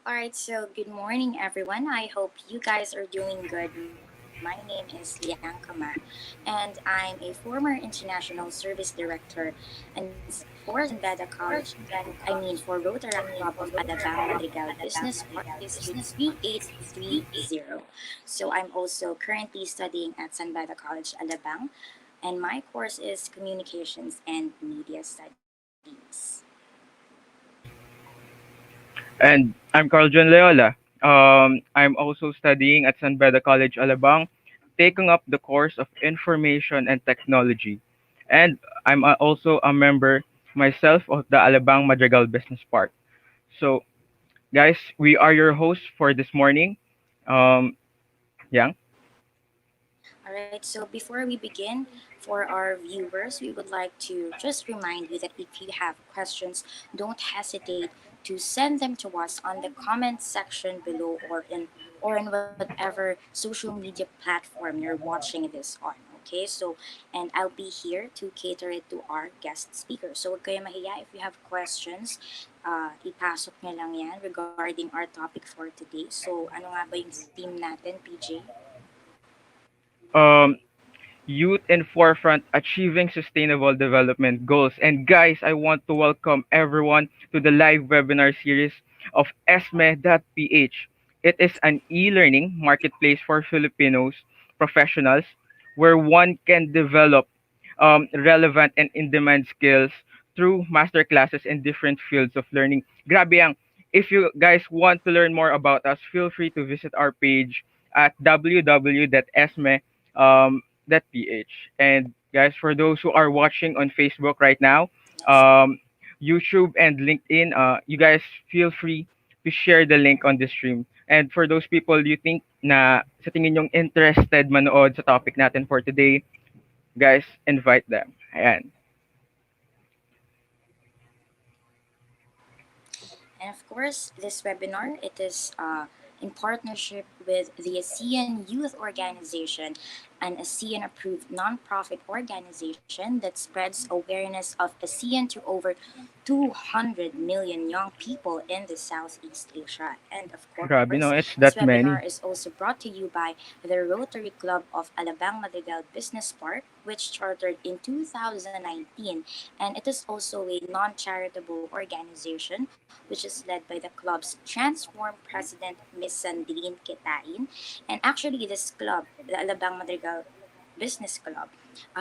All right, so good morning, everyone. I hope you guys are doing good. My name is Lyanca, and I'm a former international service director and for San Beda College. For Rotaract Club of Alabang Madrigal Business Park District 3830. So I'm also currently studying at San Beda College, Alabang, and my course is Communications and Media Studies. And I'm Carl John Loyola. I'm also studying at San Beda College, Alabang, taking up the course of Information and Technology. And I'm also a member myself of the Alabang Madrigal Business Park. So, guys, we are your hosts for this morning. Um, yeah. All right, so before we begin, for our viewers, we would like to just remind you that if you have questions, don't hesitate to send them to us on the comment section below or in whatever social media platform you're watching this on. Okay, so and I'll be here to cater it to our guest speaker. So huwag kayo mahiya if you have questions, ipasok nyo lang yan regarding our topic for today. So ano nga ba yung theme natin, PJ? Um, Youth in Forefront Achieving Sustainable Development Goals. And guys, I want to welcome everyone to the live webinar series of ESME.ph. It is an e-learning marketplace for Filipinos professionals where one can develop relevant and in-demand skills through master classes in different fields of learning. Grabe yang. If you guys want to learn more about us, feel free to visit our page at www.esme.ph. And guys, for those who are watching on Facebook right now, Yes. um, YouTube and LinkedIn, you guys feel free to share the link on this stream. And for those people you think na sa tingin yung interested manood sa topic natin for today, guys, invite them. Ayan. And of course, this webinar, it is in partnership with the ASEAN Youth Organization, an ASEAN-approved nonprofit organization that spreads awareness of ASEAN to over 200 million young people in the Southeast Asia. And of Grabe, course, no? It's this that webinar many. is also brought to you by the Rotary Club of Alabang Madrigal Business Park, which chartered in 2019, and it is also a non-charitable organization which is led by the club's Transform President Miss Sandrine Kitain. And actually, this club, the Alabang Madrigal Business Club,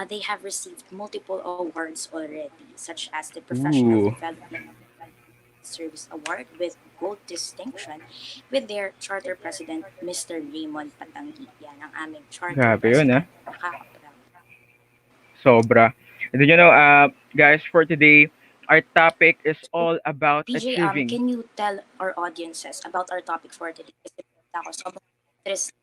they have received multiple awards already, such as the Professional Ooh. Development Service Award with Gold Distinction with their charter president, Mr. Raymond Patangi. Yan ang aming charter Grabe yun, ah. president. Nakaka-proud. Sobra. And then, guys, for today, our topic is So, all about PJ, achieving. can you tell our audiences about our topic for today? Kasi ako, sobrang interesting.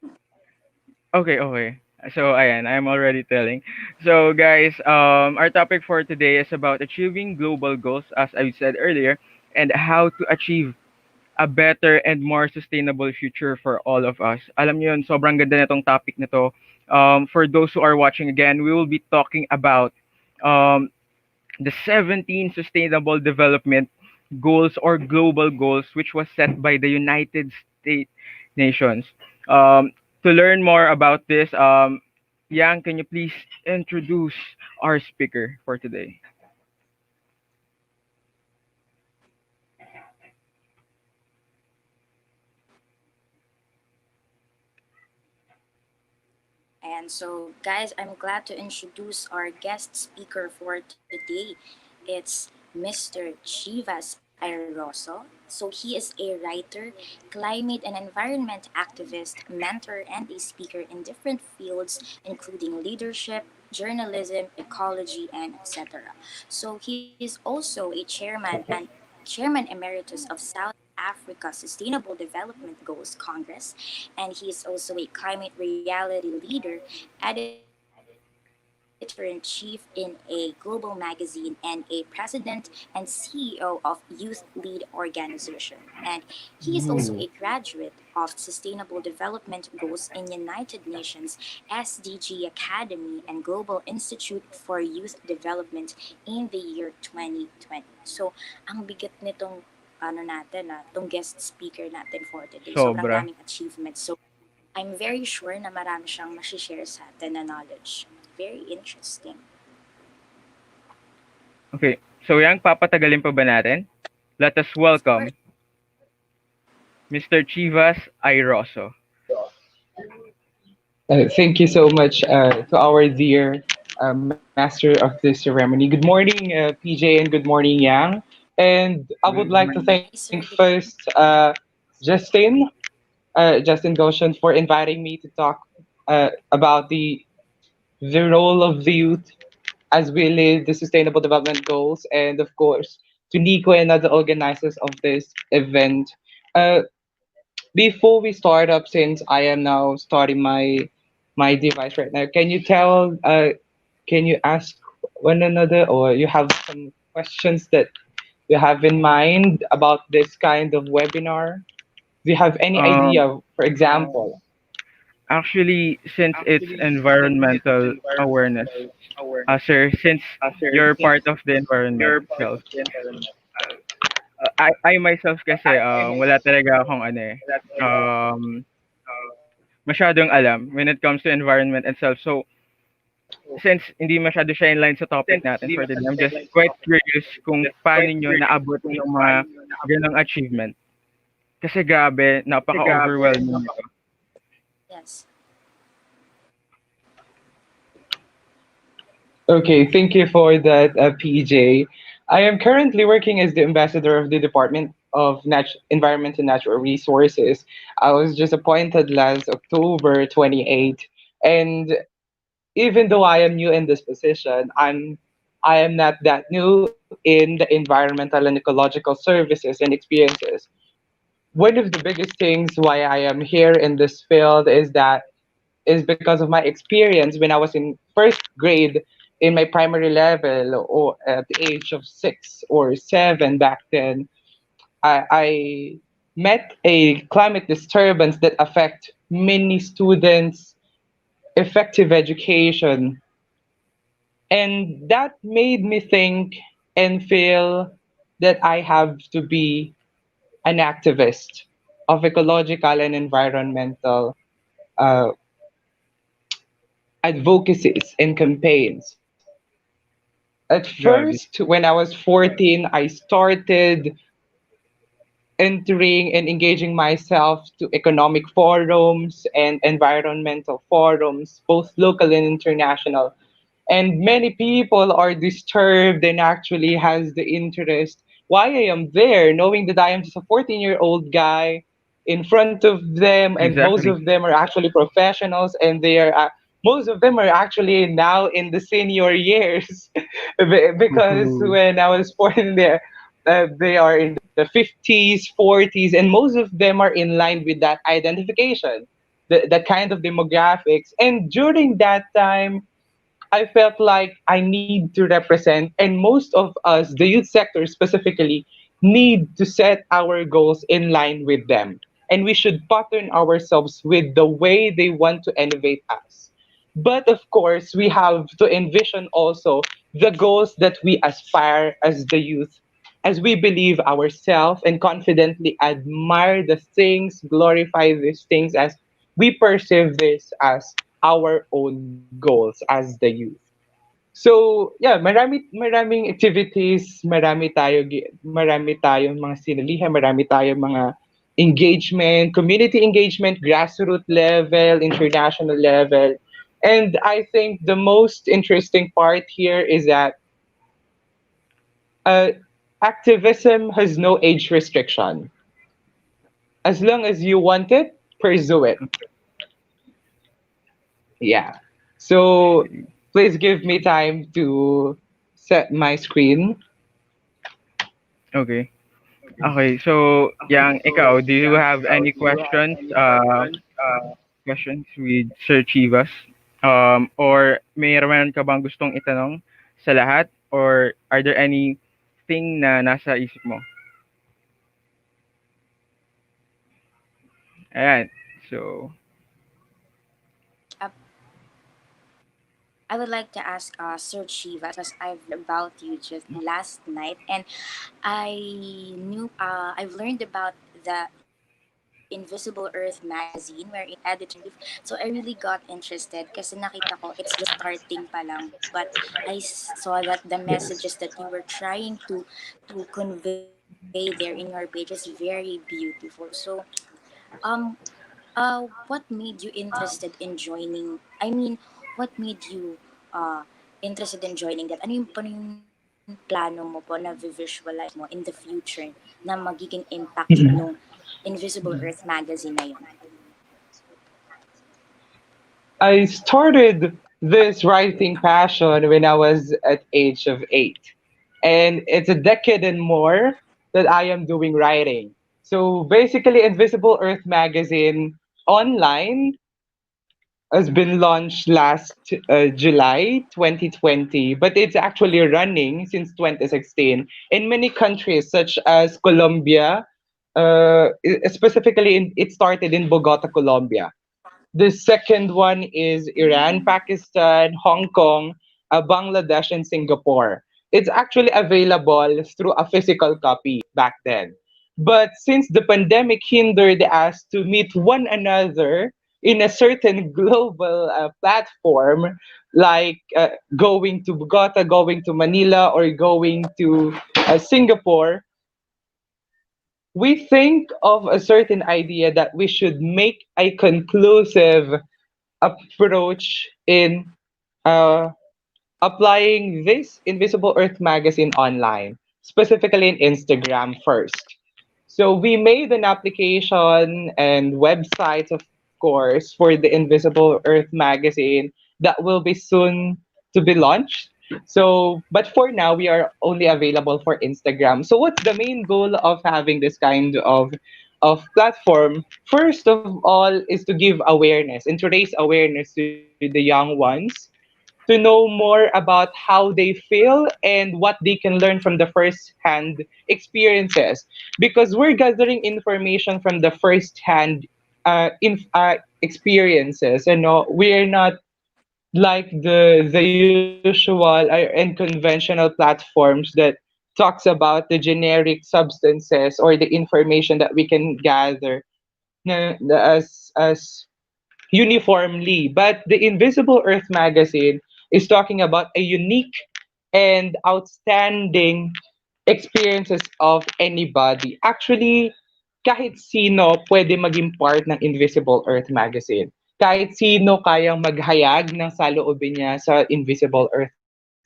Okay, okay. So, ayan, I'm already telling. So, guys, our topic for today is about achieving global goals, as I said earlier, and how to achieve a better and more sustainable future for all of us. Alam niyo yun, sobrang ganda na tong topic na to. For those who are watching again, we will be talking about um, the 17 Sustainable Development Goals or Global Goals, which was set by the United States Nations. Um, to learn more about this, Yang, can you please introduce our speaker for today? And so, guys, I'm glad to introduce our guest speaker for today. It's Mr. Chivas Ayroso. So, he is a writer, climate and environment activist, mentor, and a speaker in different fields, including leadership, journalism, ecology, and etc. So, he is also a chairman emeritus of South Africa Sustainable Development Goals Congress, and he is also a climate reality leader, editor in chief in a global magazine, and a president and CEO of Youth Lead Organization. And he is also a graduate Ooh. of Sustainable Development Goals in United Nations SDG Academy and Global Institute for Youth Development in the year 2020. So, ang bigat nitong ano natin, tong guest speaker natin for today. Sobrang Sobra. daming achievements. So, I'm very sure na marami siyang share sa atin na knowledge. Very interesting. Okay. So, yang papatagalin pa ba natin? Let us Of course. welcome Mr. Chivas Ayroso. Thank you so much to our dear master of this ceremony. Good morning, PJ, and good morning, Yang. And I would Good like to thank Hi, sir. first Good Justin, Justin Goshen, for inviting me to talk about the role of the youth as we live the Sustainable Development Goals, and of course to Nico and other organizers of this event. Uh, Before we start up, since I am now starting my device right now, can you ask one another, or you have some questions that you have in mind about this kind of webinar? Do you have any Um, idea, for example? Actually, since it's environmental awareness, sir, since you're part of the environment itself, I myself kasi, wala talaga akong ano eh, um, masyadong alam when it comes to environment itself. So, since hindi masyado siya in line sa topic natin for today, I'm just quite curious kung paano nyo naabot yung mga ganong achievement. Kasi grabe, napaka-overwhelming nito. Yes. Okay, thank you for that, PJ. I am currently working as the ambassador of the Department of Environment and Natural Resources. I was just appointed last October 28, and even though I am new in this position, I am not that new in the environmental and ecological services and experiences. One of the biggest things why I am here in this field is because of my experience when I was in first grade in my primary level, or at the age of 6 or 7 back then. I met a climate disturbance that affect many students' effective education, and that made me think and feel that I have to be an activist of ecological and environmental uh, advocacies and campaigns. At Grabe. first, when I was 14, I started entering and engaging myself to economic forums and environmental forums, both local and international. And many people are disturbed and actually has the interest why I am there, knowing that I am just a 14-year-old guy in front of them, and most Exactly. of them are actually professionals, and they are most of them are actually now in the senior years. Because Woohoo. when I was born there, they are in the 50s, 40s, and most of them are in line with that identification, that kind of demographics. And during that time, I felt like I need to represent, and most of us, the youth sector specifically, need to set our goals in line with them. And we should pattern ourselves with the way they want to innovate us. But of course, we have to envision also the goals that we aspire as the youth, as we believe ourselves and confidently admire the things, glorify these things as we perceive this as our own goals as the youth. So, yeah, maraming activities, marami tayong mga sinalihan, marami tayong mga engagement, community engagement, grassroots level, international level. And I think the most interesting part here is that uh, activism has no age restriction. As long as you want it, pursue it. Yeah. So please give me time to set my screen. Okay. Okay, so yang ikaw, do you have any questions with Sir Chivas? Or mayroon ka bang gustong itanong sa lahat? Or are there anything na nasa isip mo? Ayan. So, Up. I would like to ask Sir Chivas because I've learned about you just last night, and I've learned about the Invisible Earth magazine wherein you are editor-in-chief. So I really got interested kasi nakita ko it's just starting pa lang, but saw that the Yes. messages that you were trying to convey there in your page is very beautiful. So um what made you interested in joining? I mean, what made you interested in joining that? Ano yung plano mo po na visualize mo in the future na magiging impact nung Invisible Earth magazine na yun? I started this writing passion when I was at age of 8. And it's a decade and more that I am doing writing. So basically Invisible Earth magazine online has been launched last July 2020, but it's actually running since 2016 in many countries such as Colombia. Specifically, it started in Bogota, Colombia. The second one is Iran, Pakistan, Hong Kong, Bangladesh, and Singapore. It's actually available through a physical copy back then. But since the pandemic hindered us to meet one another in a certain global platform, like going to Bogota, going to Manila, or going to Singapore, we think of a certain idea that we should make a conclusive approach in uh, applying this Invisible Earth magazine online, specifically in Instagram first. So we made an application and websites, of course, for the Invisible Earth magazine that will be soon to be launched. So, but for now, we are only available for Instagram. So, what's the main goal of having this kind of platform? First of all, is to give awareness and to raise awareness to the young ones to know more about how they feel and what they can learn from the first hand experiences, because we're gathering information from the first hand experiences, and no, we're not like the usual and conventional platforms that talks about the generic substances or the information that we can gather as uniformly. But the Invisible Earth magazine is talking about a unique and outstanding experiences of anybody. Actually, kahit sino pwede maging part ng Invisible Earth magazine. Kahit sino kayang maghayag ng saloobin niya sa Invisible Earth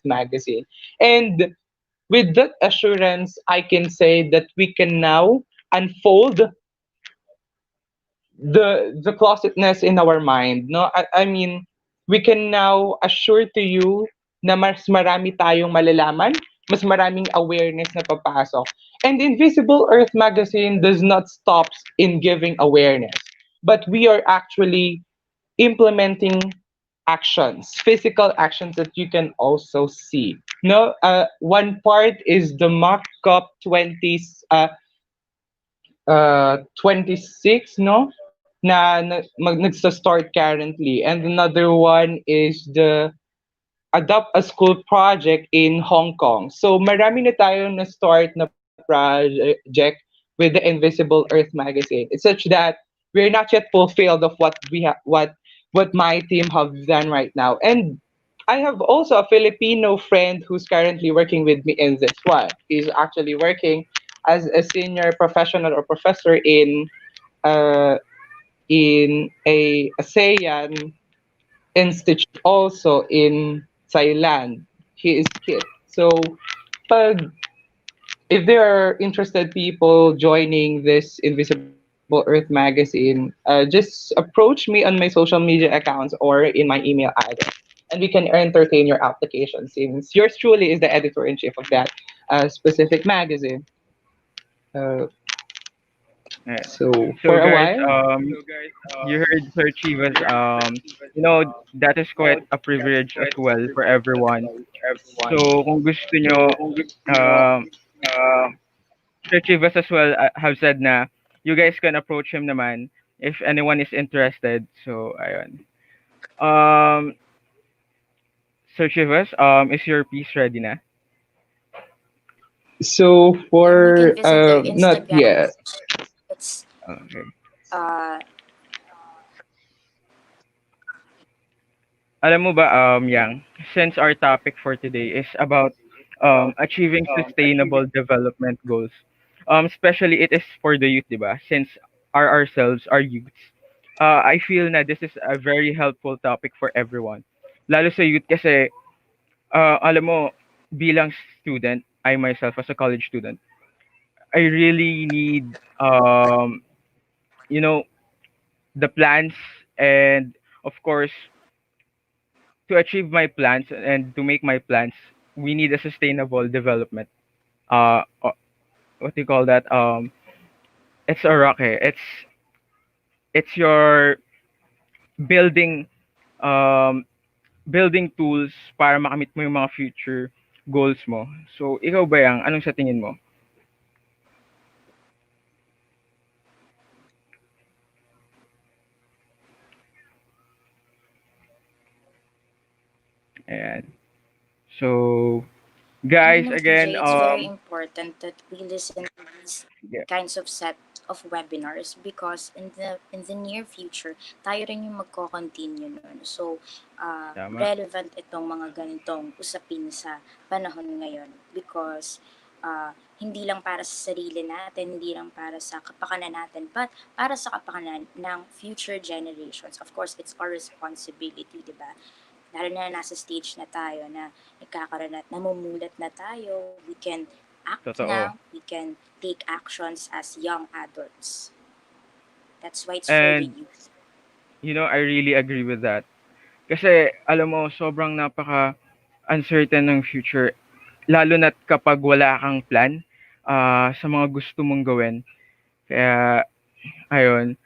magazine. And with that assurance, I can say that we can now unfold the closetness in our mind, no? I mean, we can now assure to you na mas marami tayong malalaman, mas maraming awareness na papasok. And Invisible Earth magazine does not stop in giving awareness, but we are actually implementing actions, physical actions that you can also see. No, one part is the mock-up 26, no? Nagsa-start currently. And another one is the Adopt a School project in Hong Kong. So marami na tayong na-start na project with the Invisible Earth magazine. It's such that we're not yet fulfilled of what we have, what my team have done right now. And I have also a Filipino friend who's currently working with me in this one. He's actually working as a senior professional or professor uh, in a ASEAN institute also in Thailand. He is kid. So pag if there are interested people joining this Invisible Earth magazine, just approach me on my social media accounts or in my email address, and we can entertain your application since yours truly is the editor in chief of that specific magazine. Uh, Yeah. so So for a guys, while, you heard Sir Chiva's, that is quite a privilege as well for everyone. So kung gusto nyo, um, Sir Chivas as well have said na you guys can approach him naman if anyone is interested. So ayun. Um, So Chivas, is your piece ready na? So You can for visit their not Instagram. yet. It's Okay. uh Alam mo ba, Yang, since our topic for today is about achieving sustainable development goals, especially it is for the youth, di ba? Since ourselves are youths, I feel na this is a very helpful topic for everyone. Lalo sa youth kasi, alam mo, bilang student, I myself as a college student, I really need, you know, the plans and of course to achieve my plans and to make my plans, we need a sustainable development. What do you call that? It's a rocket. It's your building um building tools para makamit mo yung mga future goals mo. So ikaw ba yang anong sa tingin mo? Ayan. So guys, again, PJ, it's very important that we listen to these yeah, kinds of set of webinars because in the near future, tayo rin yung magko-continue nun. So, tama. relevant itong mga ganitong usapin sa panahon ngayon because hindi lang para sa sarili natin, hindi lang para sa kapakanan natin, but para sa kapakanan ng future generations. Of course, it's our responsibility, di ba? Lalo na nasa stage na tayo na nagkakaroon at namumulat na tayo, we can act now, Totoo. we can take actions as young adults. That's why it's for the And youth. I really agree with that. Kasi alam mo, sobrang napaka uncertain ng future lalo na't kapag wala kang plan sa mga gusto mong gawin. Kaya ayun.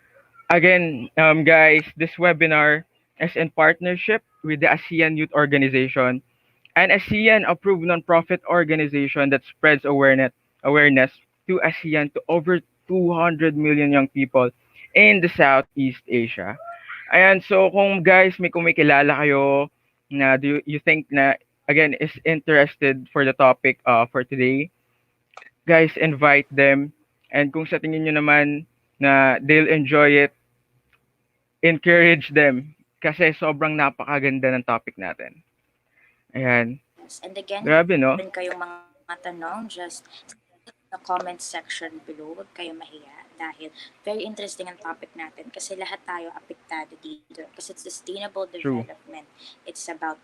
Again, guys, this webinar is in partnership with the ASEAN Youth Organization, an ASEAN-approved nonprofit organization that spreads awareness to ASEAN to over 200 million young people in the Southeast Asia. Ayan, so kung may kilala kayo na do you think na again is interested for the topic for today, guys, invite them. And kung sa tingin nyo naman na they'll enjoy it, encourage them. Kasi sobrang napakaganda ng topic natin. Ayan. Yes. And again, kung Grabe, no? meron kayong mga tanong, just the comment section below. Huwag kayong mahiya dahil very interesting ang topic natin kasi lahat tayo apektado dito. Kasi it's sustainable True. development. It's about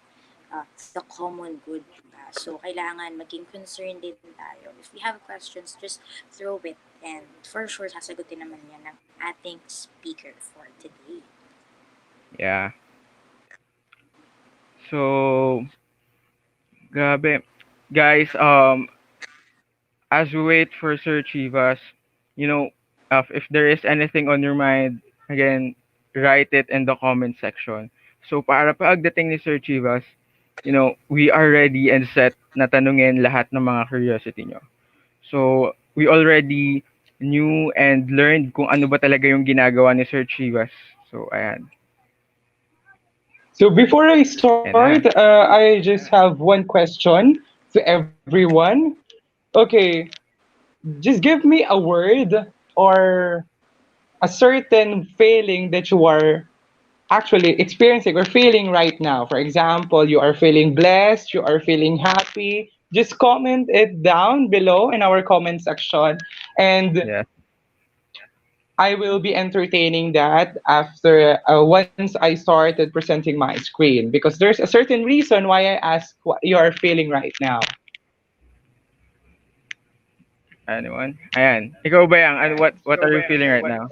the common good. Diba? So, kailangan maging concerned din tayo. If we have questions, just throw it. And for sure, sasagutin naman yan ng ating speaker for today. Yeah. So, grabe. Guys, as we wait for Sir Chivas, you know, if there is anything on your mind, again, write it in the comment section. So, para pagdating ni Sir Chivas, we are ready and set na tanungin lahat ng mga curiosity nyo. So, we already knew and learned kung ano ba talaga yung ginagawa ni Sir Chivas. So, ayan. So before I Ayan start, na. I just have one question to everyone. Okay, just give me a word or a certain feeling that you are actually experiencing or feeling right now. For example, you are feeling blessed, you are feeling happy. Just comment it down below in our comment section. And Yes. I will be entertaining that after once I started presenting my screen because there's a certain reason why I asked what you are feeling right now. Anyone? Ayan. Ikaw ba yang? Ano, what are you feeling right now?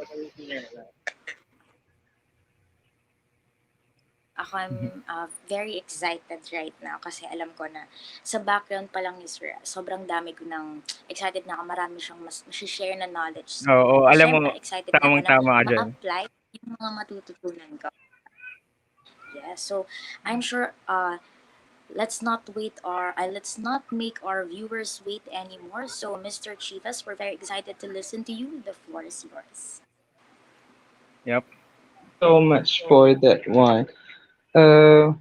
Ako, I'm very excited right now kasi alam ko na sa background pa lang ni Sir, sobrang dami ko ng excited na ako. Marami siyang mas share na knowledge sa Oo, akin. alam mo, Siyempre, excited na ako na tamang-tama ka dyan. ma-apply yung mga matututunan ko. Yeah, so I'm sure let's not make our viewers wait anymore. So Mr. Chivas, we're very excited to listen to you. The floor is yours. Yep. So much for that one. Uh,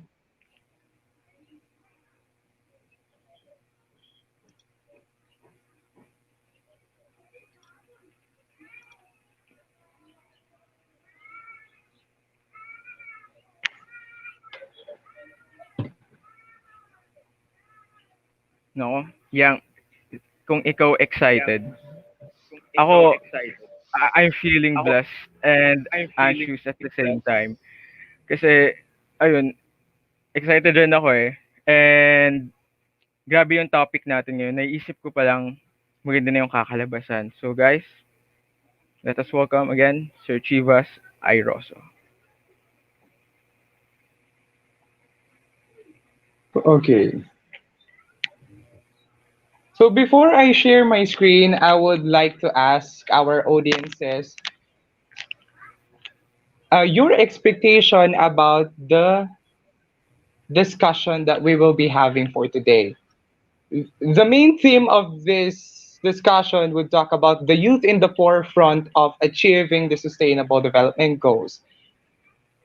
No? Yang, kung ikaw excited, ako, I'm feeling blessed and anxious at the same time. Kasi, ayun, excited rin ako eh. And, grabe yung topic natin ngayon. Naiisip ko pa lang, maganda na yung kakalabasan. So guys, let us welcome again Sir Chivas Ayroso. Okay. So before I share my screen, I would like to ask our audiences your expectation about the discussion that we will be having for today. The main theme of this discussion would talk about the youth in the forefront of achieving the sustainable development goals.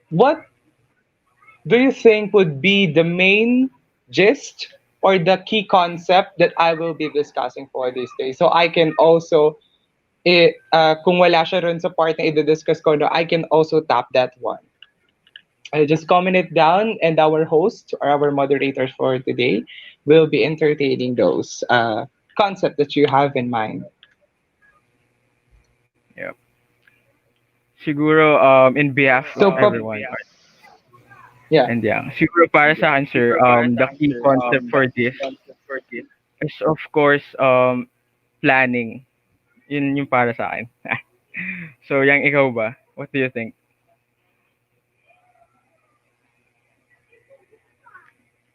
What do you think would be the main gist or the key concept that I will be discussing for this day? So I can also, kung wala siya rin sa part na i-discuss ko, no, I can also tap that one. I just comment it down, and our host or our moderators for today will be entertaining those concepts that you have in mind. Yep. Siguro, in behalf of So, everyone, yeah. and yeah, siguro para sa akin, sir, the key concept for this is, of course, planning. Yun yung para sa akin. So, yang ikaw ba? What do you think?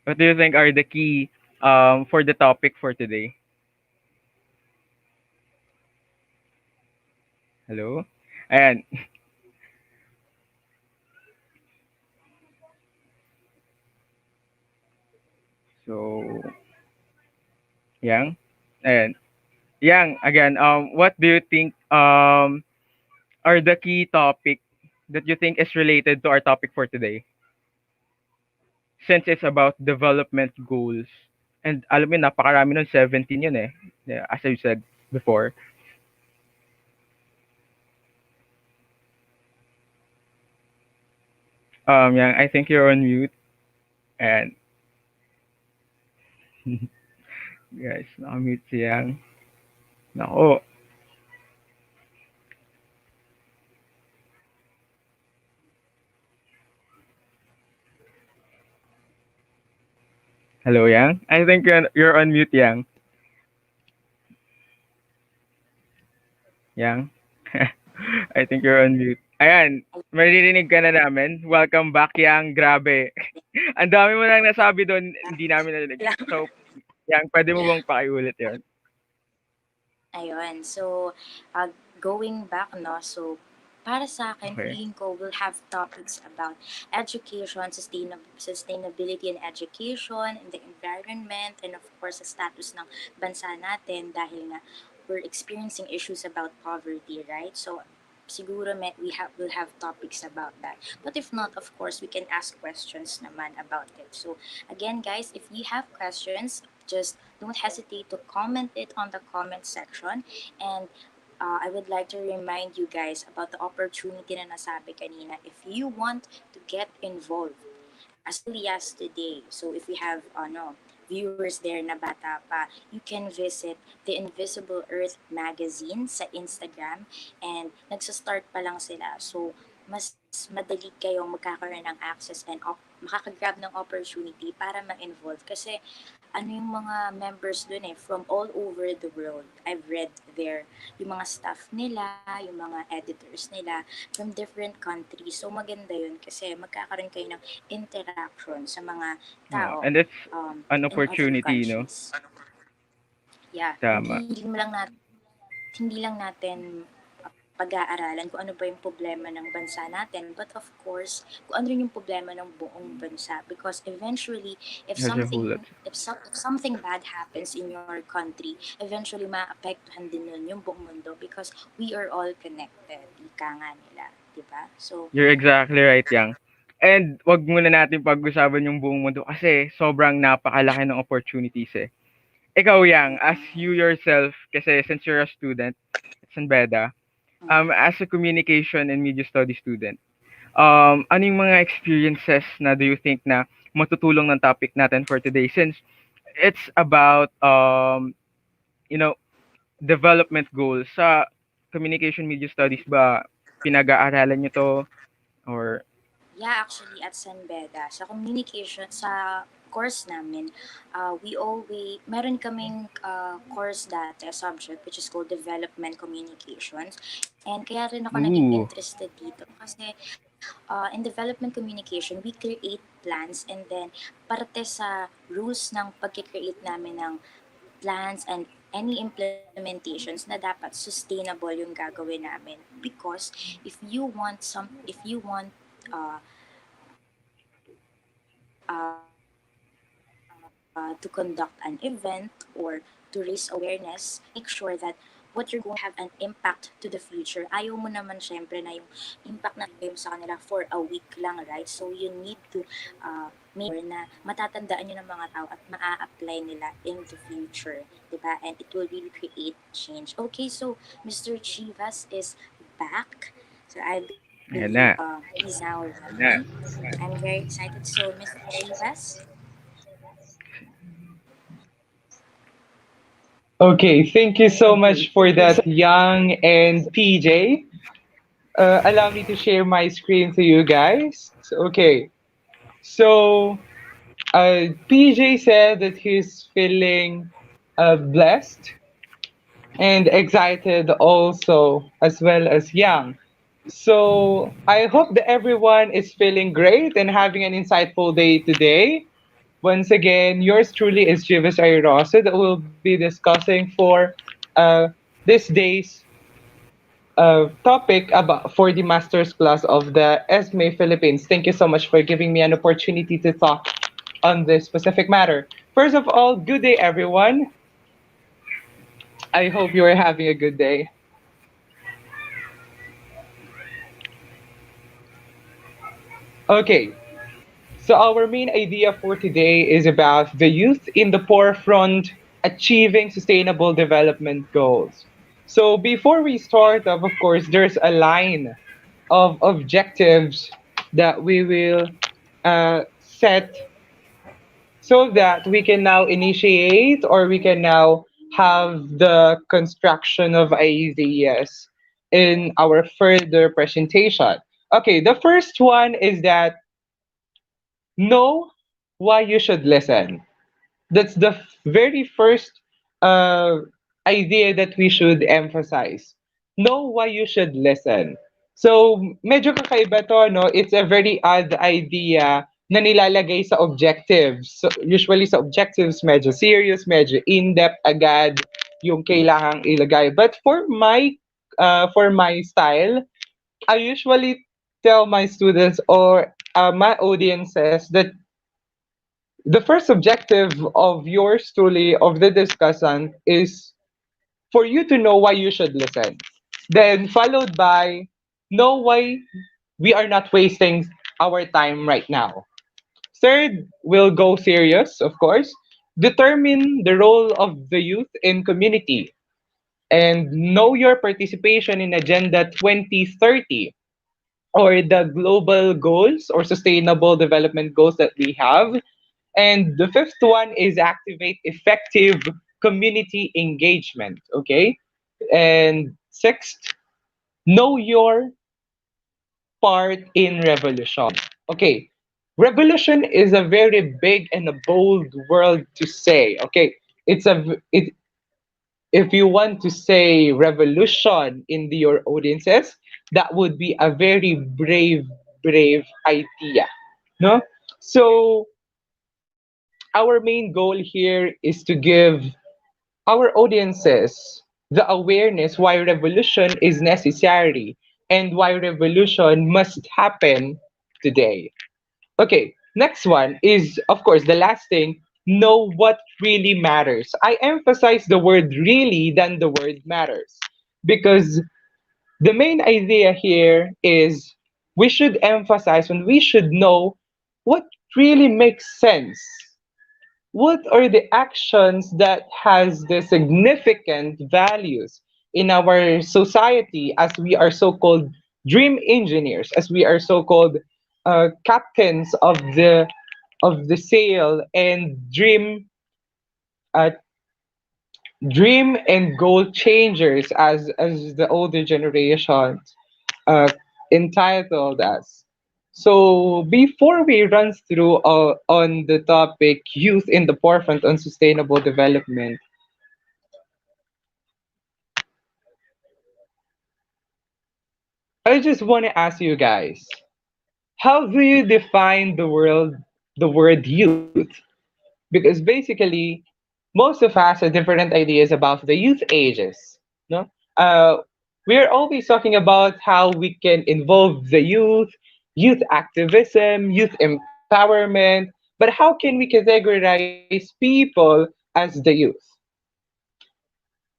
What do you think are the key for the topic for today? Hello? Ayan. So, yang? Ayan. Yang, again, what do you think are the key topic that you think is related to our topic for today? Since it's about development goals. And alam mo, napakarami nun, 17 yun eh. Yeah, as I said before. Yang, I think you're on mute. And, guys, nakamute si Yang. Nako. Hello, Yang? I think you're on mute, Yang. Yang? I think you're on mute. Ayan, maririnig ka na namin. Welcome back, Yang. Grabe. Ang dami mo nang nasabi doon, hindi namin narinig. So, Yang, pwede mo bang pakiulit yun? Ayun. So, going back, no, so para sa akin, Okay. feeling ko we'll have topics about education, sustainability and education, and the environment, and of course, the status ng bansa natin dahil nga we're experiencing issues about poverty, right? So, siguro we'll have topics about that. But if not, of course, we can ask questions naman about it. So, again, guys, if you have questions, just don't hesitate to comment it on the comment section. And I would like to remind you guys about the opportunity na nasabi kanina. If you want to get involved as early as today, so if we have viewers there na bata pa, you can visit the Invisible Earth magazine sa Instagram, and nagsa-start pa lang sila. So mas madali kayong magkakaroon ng access and makakagrab ng opportunity para ma-involve kasi ano yung mga members dun eh, from all over the world. I've read there yung mga staff nila, yung mga editors nila from different countries. So maganda yun kasi magkakaroon kayo ng interaction sa mga tao And it's an in other opportunity, no? countries. Yeah, Tama. hindi lang natin pag-aaralan kung ano ba yung problema ng bansa natin, but of course kung ano rin yung problema ng buong bansa, because eventually if As a whole. if something bad happens in your country, eventually maapektuhan din nun yung buong mundo because we are all connected, ika nga nila, di ba? So You're exactly right, Yang. And wag muna natin pag-usapan yung buong mundo kasi sobrang napakalaki ng opportunities eh. Ikaw, Yang, as you yourself, kasi since you're a student, it's in Beda, as a communication and media study student, ano yung mga experiences na do you think na matutulong ng topic natin for today? Since it's about you know, development goals sa communication media studies ba pinag-aaralan niyo to or Yeah, actually at Sanbeda, sa communication, sa course namin, we always, meron kaming course dati, a subject, which is called Development Communications. And kaya rin ako naging ooh, interested dito kasi in development communication, we create plans and then parte sa rules ng pagkikreate namin ng plans and any implementations na dapat sustainable yung gagawin namin because if you want uh, to conduct an event or to raise awareness, you need to make sure that what you're going to do will have an impact to the future. Ayaw mo naman syempre na yung impact na ibigay mo sa kanila for a week lang, right? So you need to make sure na matatandaan nyo ng mga tao at maa-apply nila in the future, diba? And it will really create change. Okay, so Mr. Chivas is back. So I believe ayan na. he's now ready. I'm very excited. So, Mr. Chivas, Okay, thank you so much for that, Young and PJ. Allow me to share my screen to you guys. Okay, so PJ said that he's feeling blessed and excited also, as well as Young. So I hope that everyone is feeling great and having an insightful day today. Once again, yours truly is Chivas Ayroso that will be discussing for uh, this day's topic about for the master's class of the ESME Philippines. Thank you so much for giving me an opportunity to talk on this specific matter. First of all, good day, everyone. I hope you are having a good day. Okay, so our main idea for today is about the youth in the forefront achieving sustainable development goals. So before we start of course, there's a line of objectives that we will set so that we can now initiate or we can now have the construction of ideas in our further presentation. Okay, the first one is that know why you should listen. That's the very first uh, idea that we should emphasize. Know why you should listen. So, medyo kakaiba to, no? It's a very odd idea na nilalagay sa objectives. So, usually sa objectives, medyo serious, medyo in-depth agad yung kailangang ilagay. But for my style, I usually tell my students or my audiences that the first objective of yours truly of the discussant is for you to know why you should listen. Then followed by know why we are not wasting our time right now. Third, we'll go serious, of course. Determine the role of the youth in community and know your participation in Agenda 2030 or the global goals or sustainable development goals that we have. And the fifth one is activate effective community engagement. Okay. And sixth, know your part in revolution. Okay. Revolution is a very big and a bold word to say. Okay. If you want to say revolution in your audiences, that would be a very brave idea. No? So our main goal here is to give our audiences the awareness why revolution is necessary and why revolution must happen today. Okay, next one is, of course, the last thing, know what really matters. I emphasize the word really than the word matters because the main idea here is we should emphasize and we should know what really makes sense, what are the actions that has the significant values in our society as we are so-called dream engineers, as we are so-called captains of the sail and dream uh, dream and goal changers, as the older generations uh, entitled us. So before we run through on the topic youth in the forefront on sustainable development, I just want to ask you guys, how do you define the word youth? Because basically, most of us have different ideas about the youth ages. No, uh, we're always talking about how we can involve the youth activism, youth empowerment. But how can we categorize people as the youth?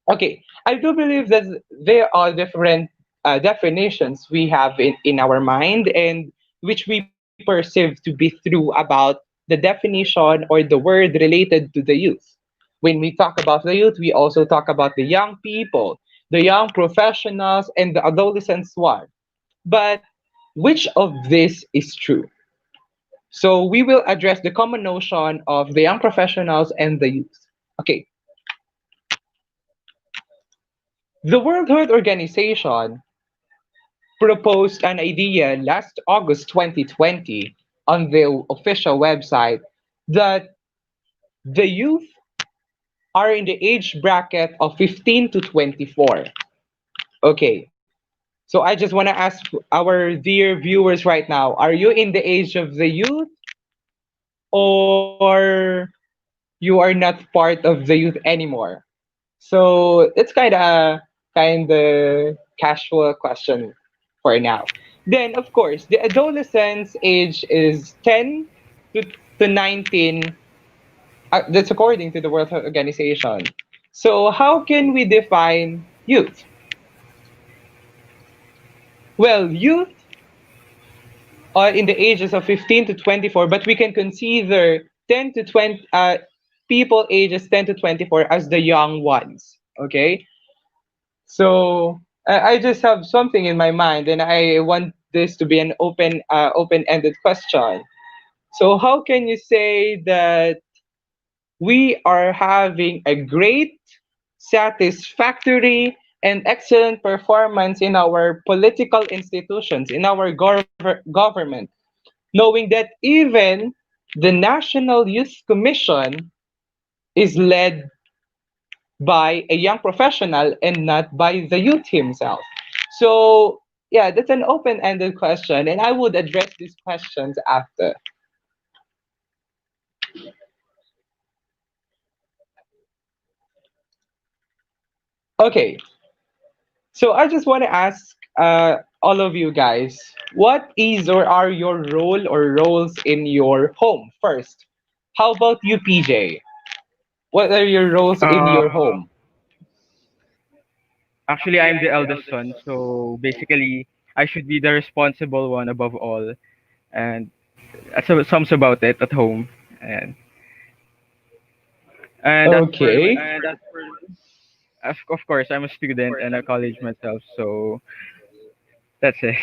Okay, I do believe that there are different definitions we have in our mind and which we perceive to be true about the definition or the word related to the youth. When we talk about the youth, we also talk about the young people, the young professionals, and the adolescents one. But which of this is true? So we will address the common notion of the young professionals and the youth. Okay, the World Health Organization proposed an idea last August 2020 on their official website that the youth are in the age bracket of 15 to 24. Okay, so I just want to ask our dear viewers right now, are you in the age of the youth or you are not part of the youth anymore? So it's kind of casual question for now. Then of course the adolescence age is 10 to, to 19. That's according to the World Health Organization. So how can we define youth? Well, youth are in the ages of 15 to 24, but we can consider 10 to 20 people ages 10 to 24 as the young ones. Okay, so I just have something in my mind, and I want this to be an open-ended question. So how can you say that we are having a great, satisfactory, and excellent performance in our political institutions, in our government, knowing that even the National Youth Commission is led by a young professional and not by the youth himself? So, yeah, that's an open ended question, and I would address these questions after. Okay, so I just want to ask all of you guys, what is or are your role or roles in your home first? How about you, PJ? What are your roles in Uh, your home? Actually, I'm the eldest son, so basically, I should be the responsible one above all, and that's sums about it at home. And and as for Okay. of course, I'm a student and a college myself, so that's it.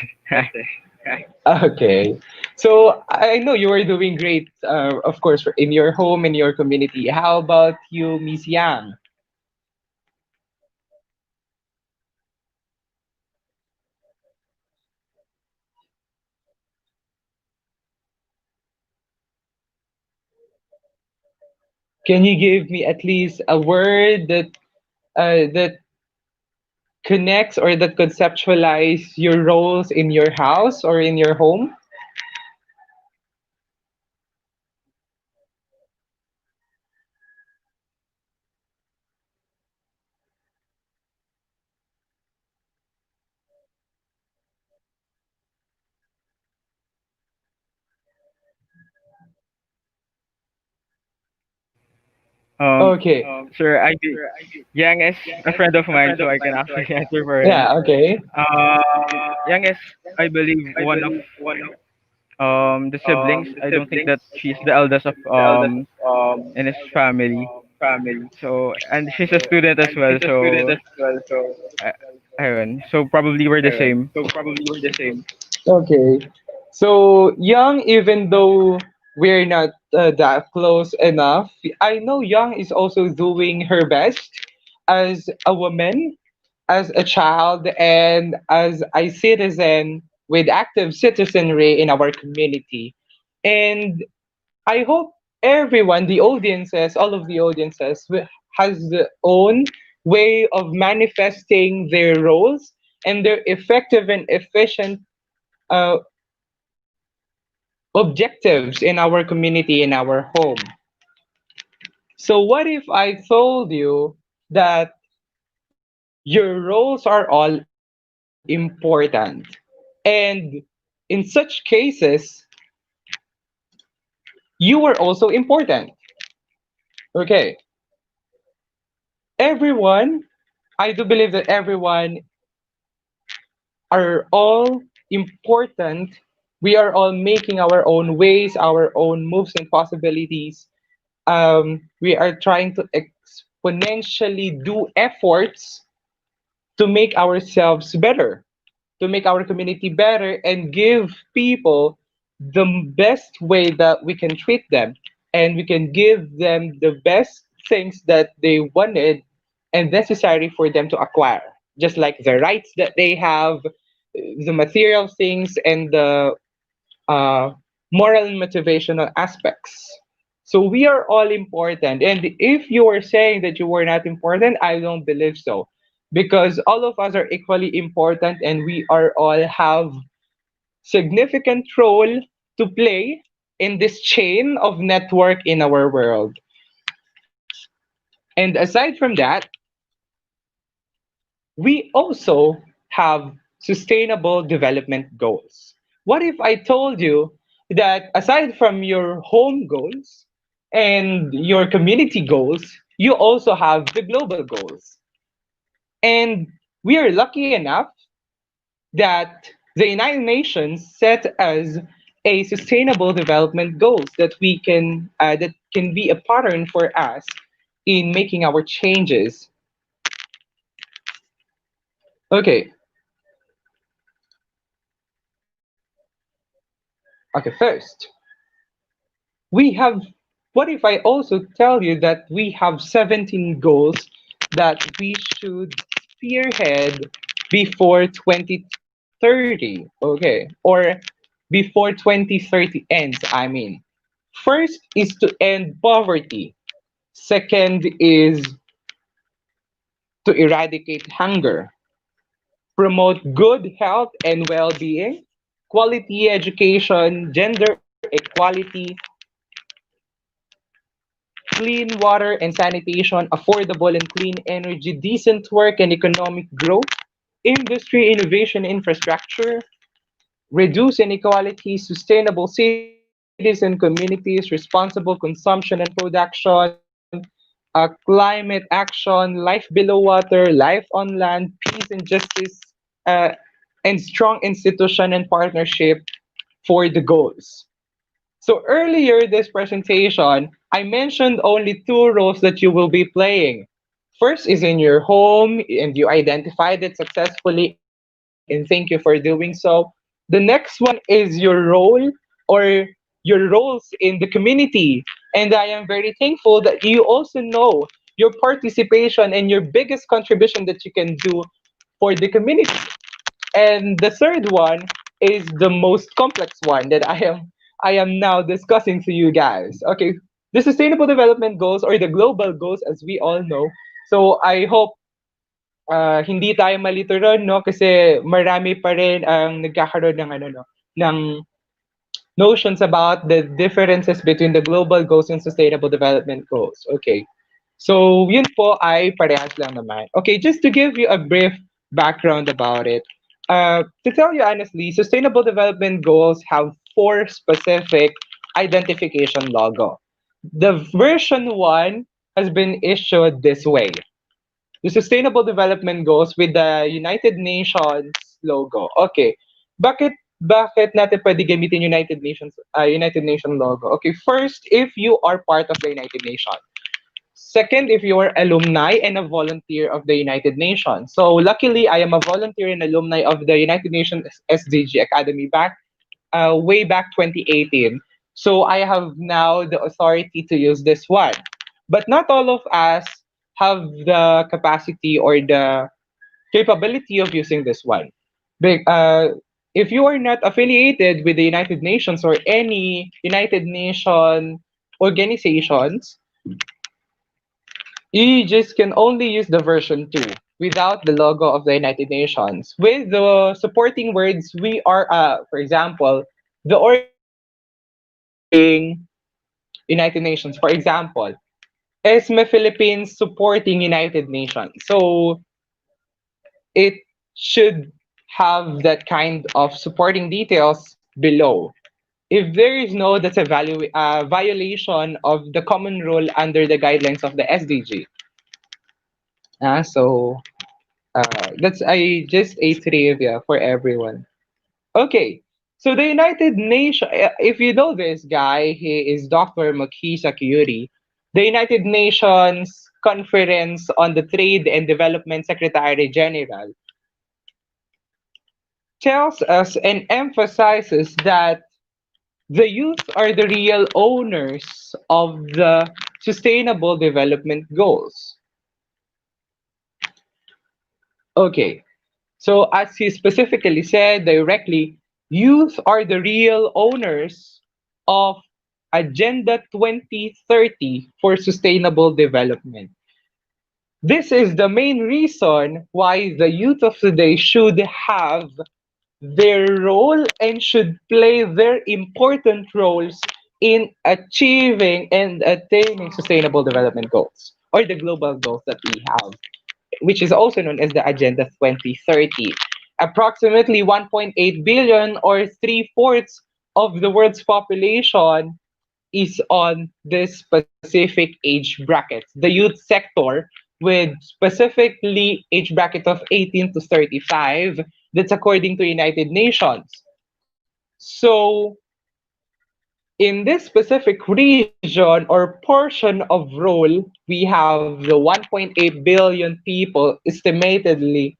Okay. So I know you are doing great, of course, in your home, in your community. How about you, Miss Yang? Can you give me at least a word that connects or that conceptualize your roles in your house or in your home? Okay. Sir, Yang is a friend of mine, so I can actually answer for him. Yeah, okay. Yang is, I believe, one of the siblings. I don't think that she's the eldest of in his family. So and she's a student as well. So uh, ayun. So probably we're the same. Okay. So young, even though we're not that close enough. I know Young is also doing her best as a woman, as a child, and as a citizen with active citizenry in our community. And I hope everyone, the audiences, all of the audiences, has their own way of manifesting their roles and their effective and efficient uh, objectives in our community, in our home. So, what if I told you that your roles are all important? And in such cases, you are also important. Okay, everyone, I do believe that everyone are all important. We are all making our own ways, our own moves and possibilities. We are trying to exponentially do efforts to make ourselves better, to make our community better, and give people the best way that we can treat them. And we can give them the best things that they wanted and necessary for them to acquire, just like the rights that they have, the material things, and the uh, moral and motivational aspects. So we are all important. And if you are saying that you were not important, I don't believe so. Because all of us are equally important and we are all have significant role to play in this chain of network in our world. And aside from that, we also have sustainable development goals. What if I told you that aside from your home goals and your community goals, you also have the global goals? And we are lucky enough that the United Nations set as a sustainable development goals that can be a pattern for us in making our changes. Okay, okay, first, we have, what if I also tell you that we have 17 goals that we should spearhead before 2030? Okay, or before 2030 ends, I mean. First is to end poverty. Second is to eradicate hunger, promote good health and well-being, quality education, gender equality, clean water and sanitation, affordable and clean energy, decent work and economic growth, industry, innovation, infrastructure, reduce inequality, sustainable cities and communities, responsible consumption and production, climate action, life below water, life on land, peace and justice, uh, and strong institution and partnership for the goals. So earlier this presentation, I mentioned only two roles that you will be playing. First is in your home, and you identified it successfully, and thank you for doing so. The next one is your role or your roles in the community. And I am very thankful that you also know your participation and your biggest contribution that you can do for the community. And the third one is the most complex one that I am now discussing to you guys. Okay, the sustainable development goals or the global goals as we all know. So I hope hindi tayo malito ron, no, kasi marami pa rin ang nagkakaroon ng ano, no, ng notions about the differences between the global goals and sustainable development goals. Okay. So, yun po ay parehas lang naman. Okay, just to give you a brief background about it. To tell you honestly, sustainable development goals have four specific identification logo. The version 1 has been issued this way. The Sustainable Development Goals with the United Nations logo. Okay. Bakit natin pwede gamitin United Nation logo? Okay, first, if you are part of the United Nations. Second, if you are alumni and a volunteer of the United Nations. So luckily, I am a volunteer and alumni of the United Nations SDG Academy way back 2018. So I have now the authority to use this one. But not all of us have the capacity or the capability of using this one. If you are not affiliated with the United Nations or any United Nation organizations, you just can only use the version 2 without the logo of the United Nations. With the supporting words, we are, for example, the organization supporting United Nations. For example, ESME Philippines supporting United Nations. So it should have that kind of supporting details below. If there is no, that's a violation of the common rule under the guidelines of the SDG. That's just a trivia for everyone. Okay, so the United Nations, if you know this guy, he is Dr. Makisa Kyuri. The United Nations Conference on the Trade and Development Secretary General tells us and emphasizes that the youth are the real owners of the Sustainable Development Goals. Okay, so as he specifically said directly, youth are the real owners of Agenda 2030 for Sustainable Development. This is the main reason why the youth of today should have their role and should play their important roles in achieving and attaining sustainable development goals or the global goals that we have, which is also known as the Agenda 2030. Approximately 1.8 billion or three-fourths of the world's population is on this specific age bracket, the youth sector, with specifically age bracket of 18 to 35. That's according to United Nations. So in this specific region or portion of role, we have the 1.8 billion people estimatedly.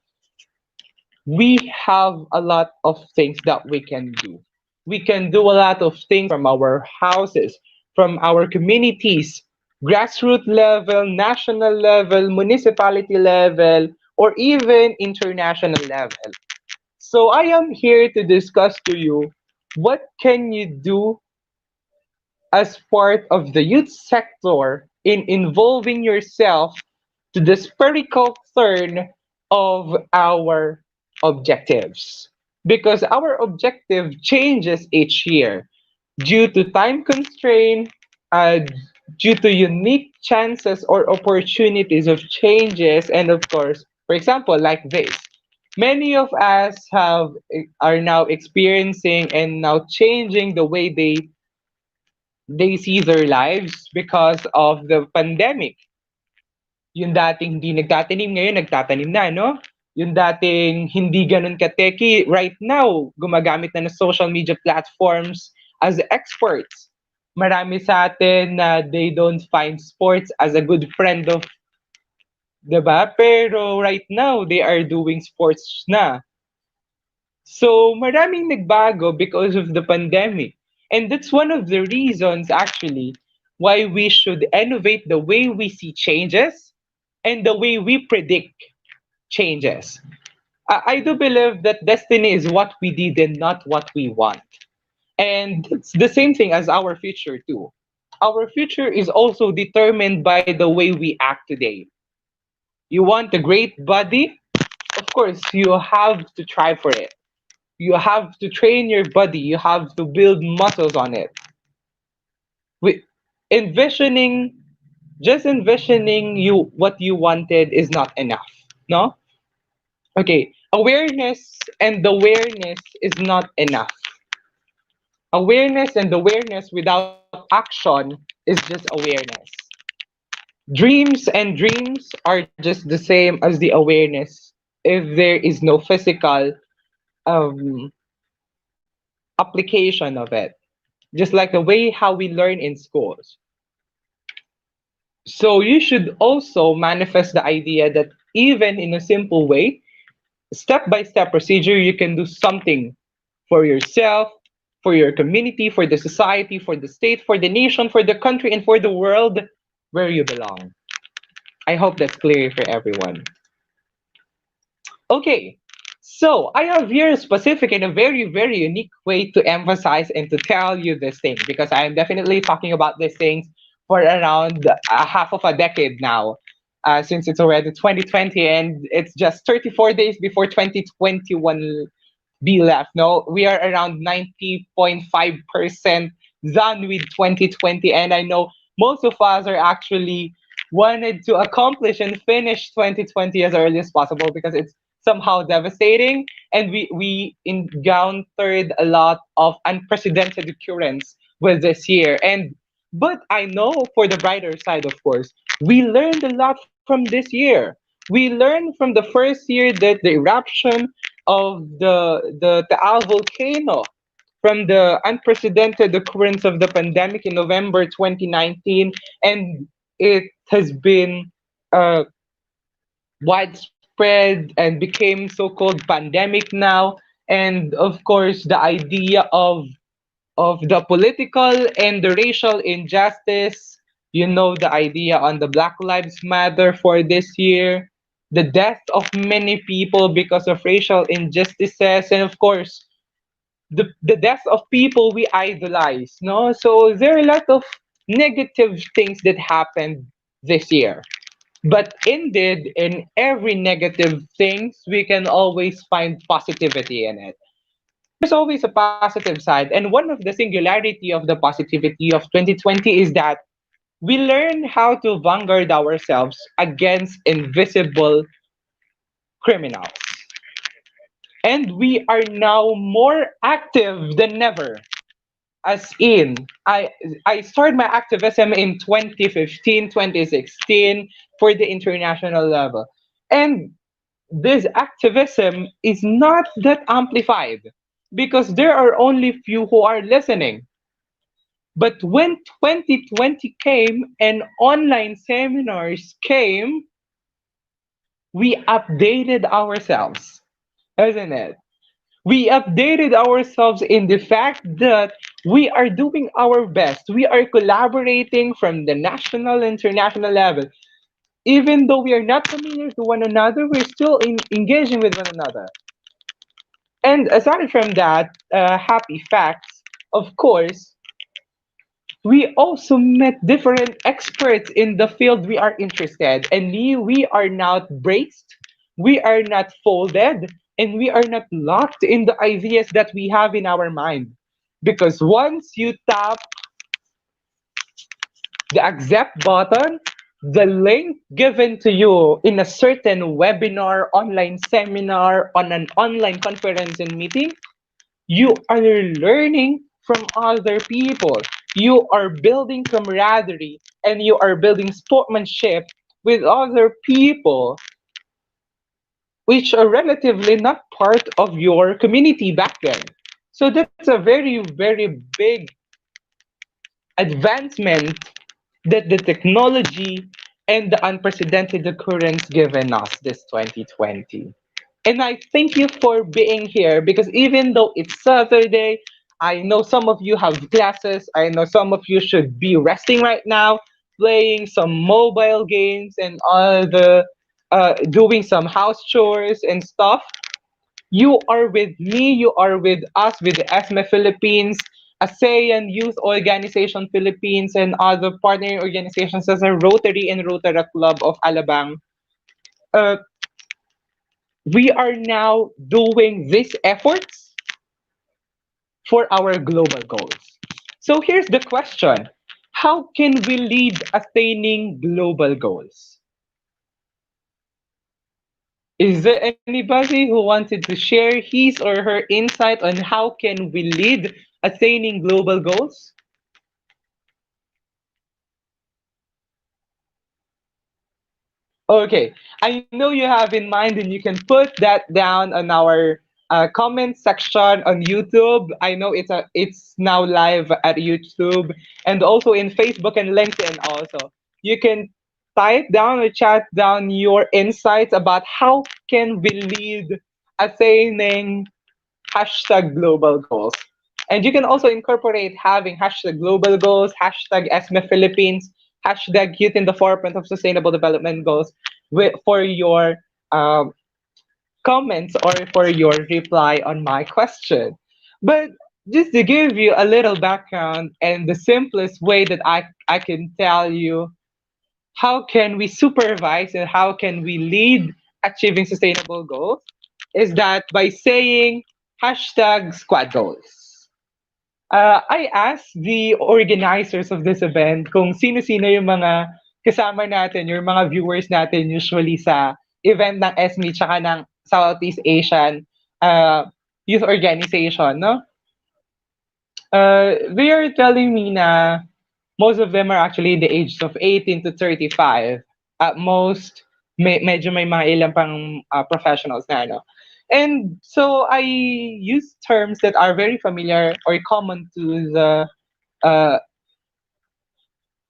We have a lot of things that we can do. We can do a lot of things from our houses, from our communities, grassroots level, national level, municipality level, or even international level. So I am here to discuss to you what can you do as part of the youth sector in involving yourself to the spherical turn of our objectives. Because our objective changes each year due to time constraint, uh, due to unique chances or opportunities of changes, and of course, for example, like this. Many of us are now experiencing and now changing the way they see their lives because of the pandemic. Yung dating hindi nagtatanim, ngayon nagtatanim na, no? Yung dating hindi ganun kateki, right now, gumagamit na ng social media platforms as experts. Marami sa atin na they don't find sports as a good friend of, 'di ba? Pero right now, they are doing sports na. So, maraming nagbago because of the pandemic. And that's one of the reasons, actually, why we should innovate the way we see changes and the way we predict changes. I do believe that destiny is what we did and not what we want. And it's the same thing as our future, too. Our future is also determined by the way we act today. You want a great body? Of course, you have to try for it. You have to train your body, you have to build muscles on it. With envisioning, just envisioning you what you wanted is not enough. No? Okay. Awareness is not enough. Awareness and awareness without action is just awareness. Dreams are just the same as the awareness if there is no physical um, application of it. Just like the way how we learn in schools. So you should also manifest the idea that even in a simple way, step by step procedure, you can do something for yourself, for your community, for the society, for the state, for the nation, for the country, and for the world where you belong. I hope that's clear for everyone. Okay, so I have here specific and a very, very unique way to emphasize and to tell you this thing because I am definitely talking about these things for around a half of a decade now, since it's already 2020 and it's just 34 days before 2021 be left. No, we are around 90.5% done with 2020, and I know most of us are actually wanted to accomplish and finish 2020 as early as possible because it's somehow devastating, and we encountered a lot of unprecedented occurrence with this year. And but I know for the brighter side, of course, we learned a lot from this year. We learned from the first year that the eruption of the Taal volcano, from the unprecedented occurrence of the pandemic in November 2019, and it has been uh, widespread and became so-called pandemic now. And of course, the idea of the political and the racial injustice, the idea on the Black Lives Matter for this year, the death of many people because of racial injustices, and of course, the death of people we idolize. No, so there are a lot of negative things that happened this year. But indeed, in every negative things, we can always find positivity in it. There's always a positive side. And one of the singularity of the positivity of 2020 is that we learn how to vanguard ourselves against invisible criminals. And we are now more active than ever. As in, I started my activism in 2015, 2016 for the international level. And this activism is not that amplified because there are only few who are listening. But when 2020 came and online seminars came, we updated ourselves, isn't it? We updated ourselves in the fact that we are doing our best. We are collaborating from the national, international level. Even though we are not familiar to one another, we're still engaging with one another. And aside from that, happy facts, of course, we also met different experts in the field we are interested, and we are not braced, we are not folded, and we are not locked in the ideas that we have in our mind. Because once you tap the accept button, the link given to you in a certain webinar, online seminar, on an online conference and meeting, you are learning from other people. You are building camaraderie and you are building sportsmanship with other people, which are relatively not part of your community back then. So that's a very, very big advancement that the technology and the unprecedented occurrence given us this 2020. And I thank you for being here because even though it's Saturday, I know some of you have classes. I know some of you should be resting right now, playing some mobile games and other, doing some house chores and stuff. You are with me, you are with us, with the ESME Philippines, ASEAN Youth Organization Philippines, and other partnering organizations such as Rotary and Rotaract Club of Alabang. Uh, we are now doing these efforts for our global goals. So here's the question. How can we lead attaining global goals? Is there anybody who wanted to share his or her insight on how can we lead attaining global goals? Okay, I know you have in mind, and you can put that down on our comment section on YouTube. I know it's now live at YouTube and also in Facebook and LinkedIn. Also, you can type down or chat down your insights about how can we lead attaining hashtag global goals. And you can also incorporate having hashtag global goals, hashtag ESME Philippines, hashtag youth in the forefront of sustainable development goals for your um, comments or for your reply on my question. But just to give you a little background and the simplest way that I can tell you how can we supervise and how can we lead achieving sustainable goals is that by saying hashtag squad goals. I asked the organizers of this event kung sino-sino yung mga kasama natin, yung mga viewers natin usually sa event ng ESME tsaka ng Southeast Asian uh, Youth Organization, no? They are telling me na most of them are actually the ages of 18 to 35. At most, medyo may mga ilang pang professionals na, no? And so I use terms that are very familiar or uh,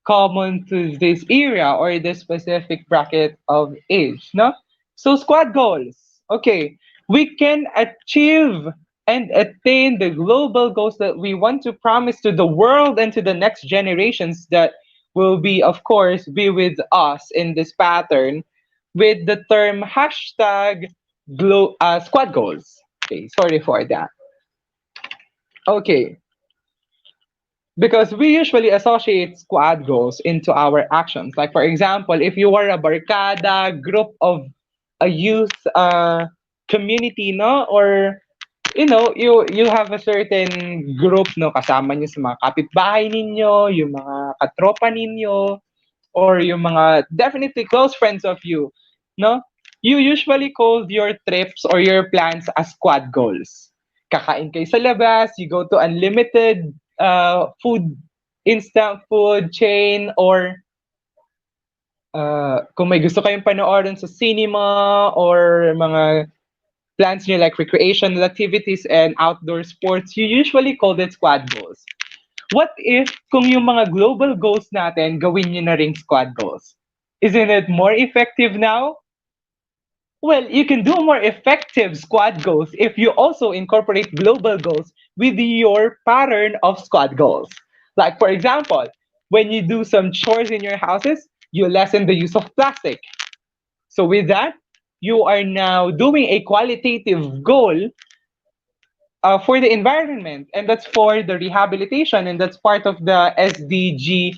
common to this era or this specific bracket of age, no? So squad goals. Okay, we can achieve and attain the global goals that we want to promise to the world and to the next generations that will be, of course, be with us in this pattern with the term hashtag squad goals. Okay, sorry for that. Okay, because we usually associate squad goals into our actions. Like for example, if you are a barkada group of a youth community, no, or you have a certain group, no, kasama niyo sa mga kapitbahay ninyo, yung mga katropa ninyo, or yung mga definitely close friends of you, no? You usually call your trips or your plans as squad goals. Kakain kayo sa labas, you go to unlimited food, instant food chain, or kung may gusto kayong panoorin sa cinema or mga plans nyo like recreational activities and outdoor sports, you usually call it squad goals. What if kung yung mga global goals natin, gawin nyo na ring squad goals? Isn't it more effective now? Well, you can do more effective squad goals if you also incorporate global goals with your pattern of squad goals. Like, for example, when you do some chores in your houses, you lessen the use of plastic. So, with that, you are now doing a qualitative goal for the environment, and that's for the rehabilitation, and that's part of the SDG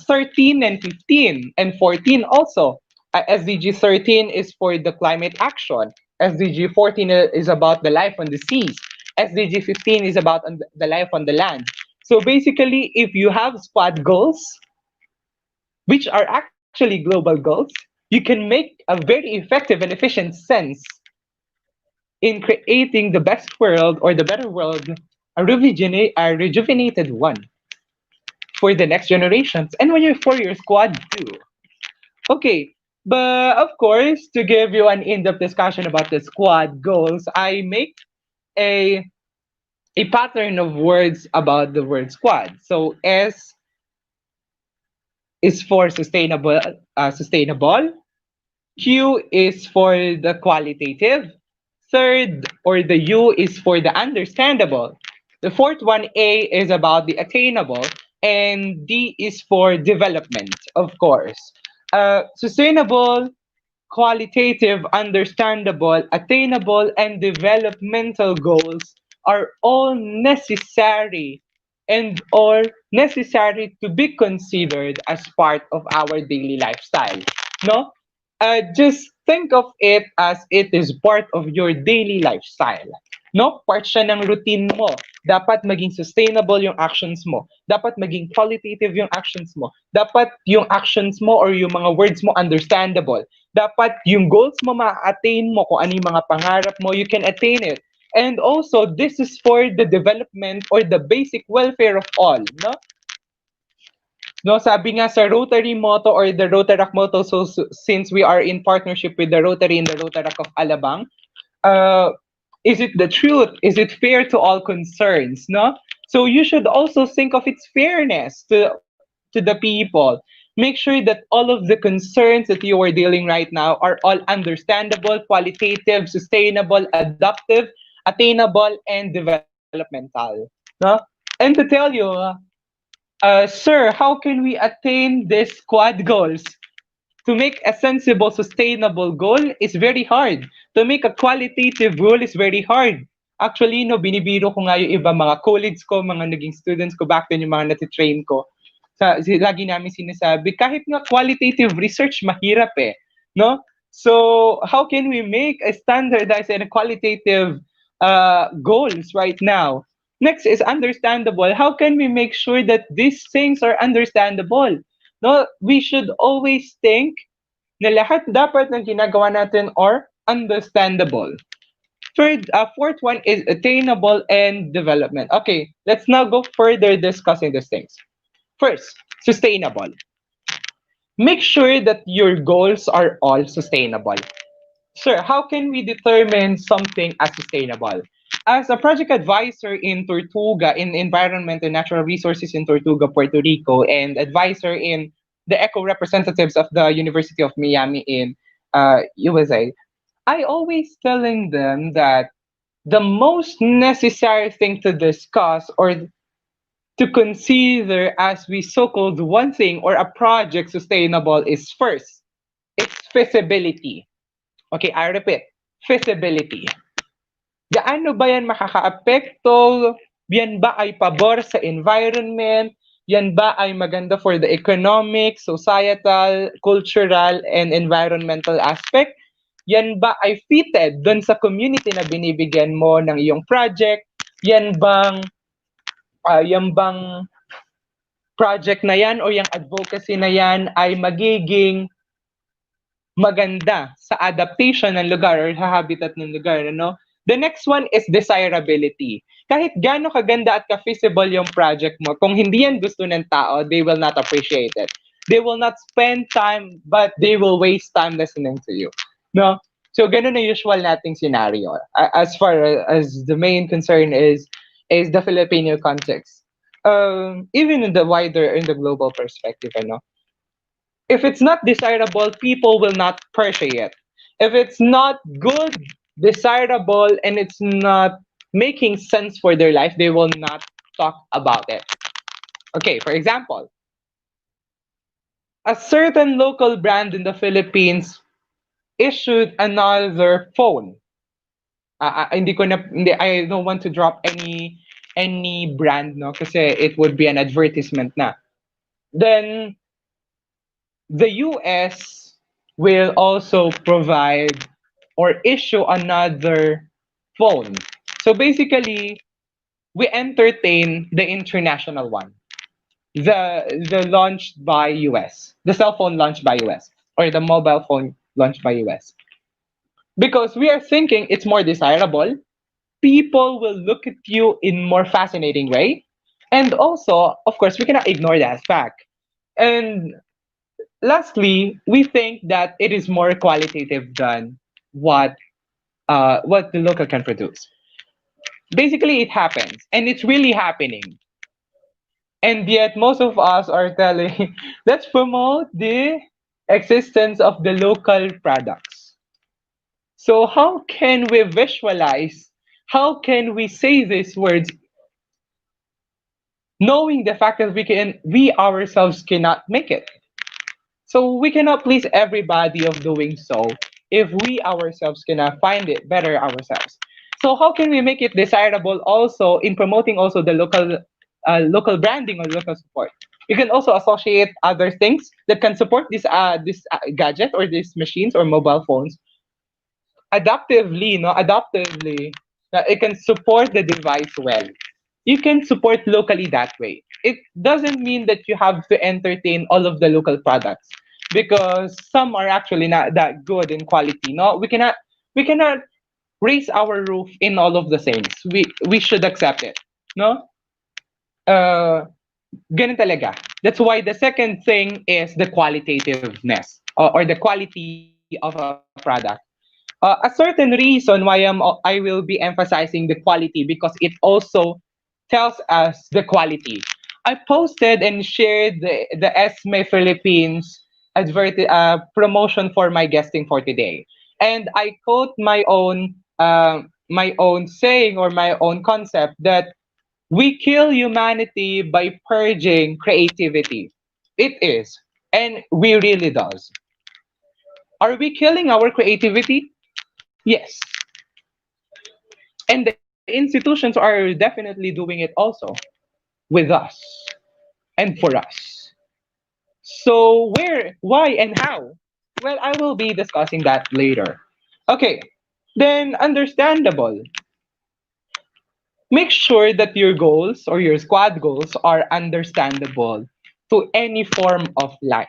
13 and 15 and 14 also. SDG 13 is for the climate action. SDG 14 is about the life on the seas. SDG 15 is about the life on the land. So basically, if you have squad goals, which are actually global goals, you can make a very effective and efficient sense in creating the best world or the better world, a rejuvenated one for the next generations and when you're for your squad too. Okay, but of course, to give you an in-depth discussion about the squad goals, I make a a pattern of words about the word squad. So S is for sustainable. Q is for the qualitative. Third, or the U is for the understandable. The fourth one, A, is about the attainable. And D is for development, of course. Sustainable, qualitative, understandable, attainable, and developmental goals are all necessary and or necessary to be considered as part of our daily lifestyle. No? Just think of it as it is part of your daily lifestyle. No? Part siya ng routine mo. Dapat maging sustainable yung actions mo. Dapat maging qualitative yung actions mo. Dapat yung actions mo or yung mga words mo understandable. Dapat yung goals mo ma-attain mo, kung ano yung mga pangarap mo, you can attain it. And also, this is for the development or the basic welfare of all, no? No, sabi nga sa Rotary motto or the Rotaract motto, since we are in partnership with the Rotary and the Rotaract of Alabang, uh, is it the truth? Is it fair to all concerns, no? So you should also think of its fairness to the people. Make sure that all of the concerns that you are dealing right now are all understandable, qualitative, sustainable, adaptive, attainable, and developmental. No? And to tell you, sir, how can we attain these quad goals? To make a sensible, sustainable goal is very hard. To make a qualitative goal is very hard. Actually, no, binibiro ko nga yung iba mga colleagues ko, mga naging students ko back then, yung mga natitrain ko. Lagi namin sinasabi, kahit nga qualitative research, mahirap eh. No? So, how can we make a standardized and a qualitative goals right now? Next is understandable. How can we make sure that these things are understandable? No, we should always think na lahat dapat ng ginagawa natin are understandable. Fourth one is attainable and development. Okay, let's now go further discussing these things. First, sustainable. Make sure that your goals are all sustainable. Sir, how can we determine something as sustainable? As a project advisor in Tortuga, in Environment and Natural Resources in Tortuga, Puerto Rico, and advisor in the eco representatives of the University of Miami in USA, I always telling them that the most necessary thing to discuss or to consider as we so-called one thing or a project sustainable is first, its feasibility. Okay, I repeat, feasibility. Gaano ba yan makakaapekto? Yan ba ay pabor sa environment? Yan ba ay maganda for the economic, societal, cultural, and environmental aspect? Yan ba ay fitted doon sa community na binibigyan mo ng iyong project? Yan bang project na yan o yung advocacy na yan ay magiging maganda sa adaptation ng lugar or sa habitat ng lugar, ano? The next one is desirability. Kahit gaano kaganda at ka-feasible yung project mo, kung hindi yan gusto ng tao, they will not appreciate it. They will not spend time, but they will waste time listening to you. No? So, ganun na usual nating scenario. As far as the main concern is the Filipino context. Even in the wider, in the global perspective, ano? If it's not desirable, people will not purchase it. If it's not good, desirable, and it's not making sense for their life, they will not talk about it. Okay, for example, a certain local brand in the Philippines issued another phone. Hindi ko na, hindi, I don't want to drop any brand, no, kasi it would be an advertisement na. Then the US will also provide or issue another phone. So basically, we entertain the international one, the launched by US, the cell phone launched by US, or the mobile phone launched by US. Because we are thinking it's more desirable, people will look at you in more fascinating way. And also, of course, we cannot ignore that fact. And lastly, we think that it is more qualitative than what what the local can produce. Basically, it happens, and it's really happening. And yet, most of us are telling, let's promote the existence of the local products. So, how can we visualize? How can we say these words, knowing the fact that we ourselves cannot make it? So we cannot please everybody of doing so if we ourselves cannot find it better ourselves. So how can we make it desirable also in promoting also the local branding or local support? You can also associate other things that can support this gadget or these machines or mobile phones adaptively, no, adaptively, that it can support the device well. You can support locally that way. It doesn't mean that you have to entertain all of the local products because some are actually not that good in quality. No, we cannot raise our roof in all of the things. We should accept it. No, uh, ganun talaga. That's why the second thing is the qualitativeness or the quality of a product. A certain reason why I will be emphasizing the quality because it also tells us the quality. I posted and shared the ESME Philippines promotion for my guesting for today, and I quote my own saying or my own concept that We kill humanity by purging creativity. It is, and we really does. Are we killing our creativity? Yes. And the institutions are definitely doing it also with us and for us. So where, why, and how? Well, I will be discussing that later. Okay, then understandable. Make sure that your goals or your squad goals are understandable to any form of life,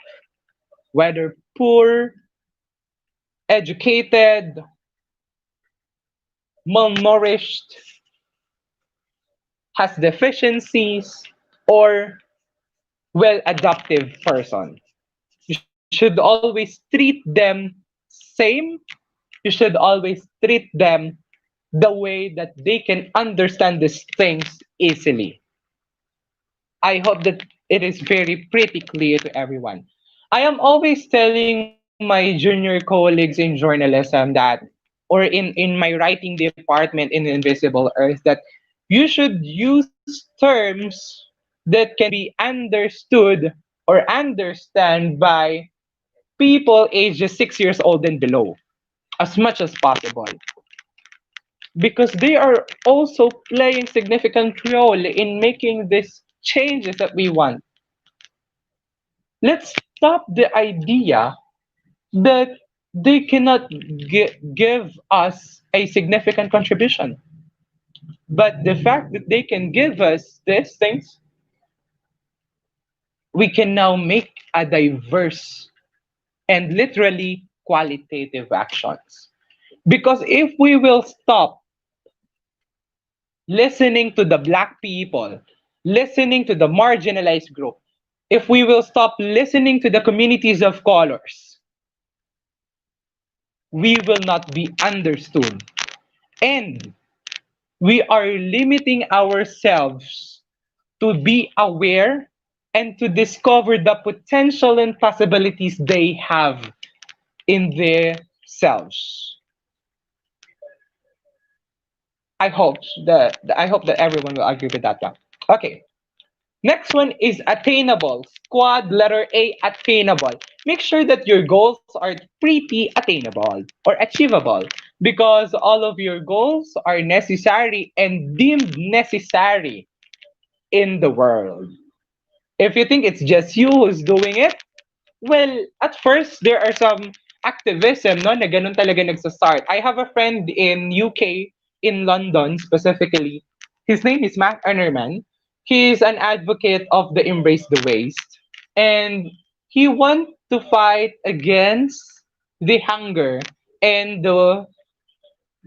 whether poor, educated, malnourished, has deficiencies, or well adaptive person. You should always treat them same. You should always treat them the way that they can understand these things easily. I hope that it is very pretty clear to everyone. I am always telling my junior colleagues in journalism that, or in my writing department in Invisible Earth, that you should use terms that can be understood or understand by people ages 6 years old and below as much as possible, because they are also playing significant role in making these changes that we want. Let's stop the idea that they cannot give us a significant contribution. But the fact that they can give us these things, we can now make a diverse and literally qualitative actions. Because if we will stop listening to the black people, listening to the marginalized group, if we will stop listening to the communities of colors, we will not be understood. And we are limiting ourselves to be aware and to discover the potential and possibilities they have in their selves. I hope that everyone will agree with that one. Okay. Next one is attainable. Squad letter A, attainable. Make sure that your goals are pretty attainable or achievable, because all of your goals are necessary and deemed necessary in the world. If you think it's just you who's doing it, well, at first there are some activism no na ganun talaga nagsa-start. I have a friend in UK, in London specifically. His name is Matt Ernerman. He's an advocate of the Embrace the Waste, and he wants to fight against the hunger and the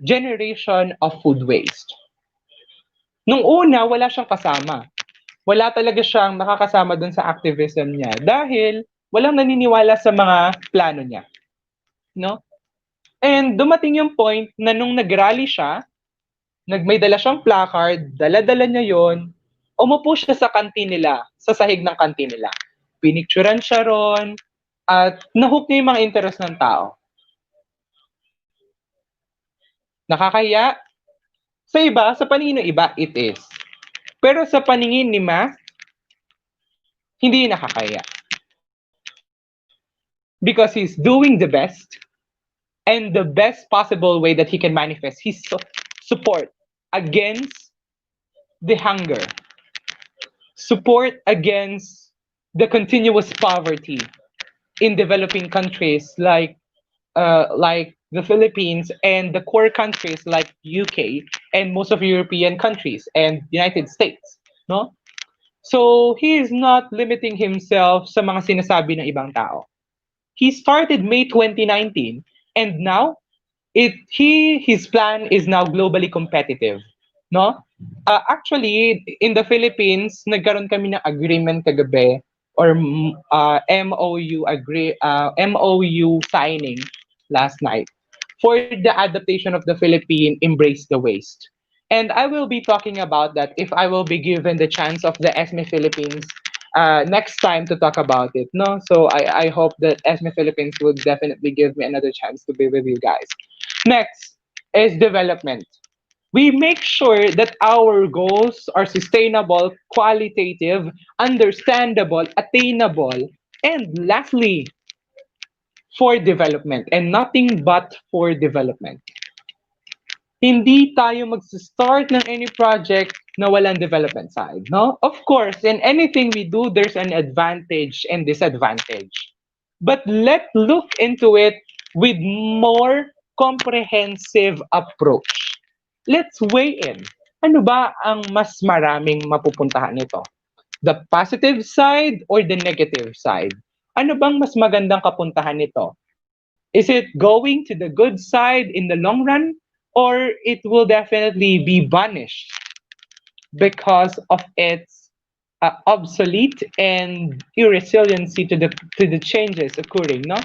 generation of food waste. Nung una, wala siyang kasama. Wala talaga siyang makakasama dun sa activism niya dahil walang naniniwala sa mga plano niya, no? And dumating yung point na nung nag-rally siya, may dala siyang placard, dala-dala niya yon, umupo siya sa kantin nila, sa sahig ng kantin nila. Pinicturan siya ron, at nahook niya yung mga interes ng tao. Nakakahiya? Sa iba, sa paningin ng iba, it is. Pero sa paningin ni Ma, hindi nakakahiya. Because he's doing the best, and the best possible way that he can manifest his support against the hunger, support against the continuous poverty in developing countries like the Philippines and the core countries like UK and most of European countries and United States, no? So he is not limiting himself sa mga sinasabi ng ibang tao. He started May 2019, and now his plan is now globally competitive, no? Actually, in the Philippines, nagkaroon kami ng agreement kagabi, or MOU signing last night for the adaptation of the Philippine Embrace the Waste. And I will be talking about that if I will be given the chance of the ESME Philippines next time to talk about it. No, so I hope that ESME Philippines would definitely give me another chance to be with you guys. Next is development. We make sure that our goals are sustainable, qualitative, understandable, attainable, and lastly, for development and nothing but for development. Hindi tayo mag-start ng any project na walang development side, no? Of course, in anything we do, there's an advantage and disadvantage. But let's look into it with more comprehensive approach. Let's weigh in. Ano ba ang mas maraming mapupuntahan nito? The positive side or the negative side? Ano bang mas magandang kapuntahan nito? Is it going to the good side in the long run, or it will definitely be banished because of its obsolete and irresiliency to the changes occurring, no?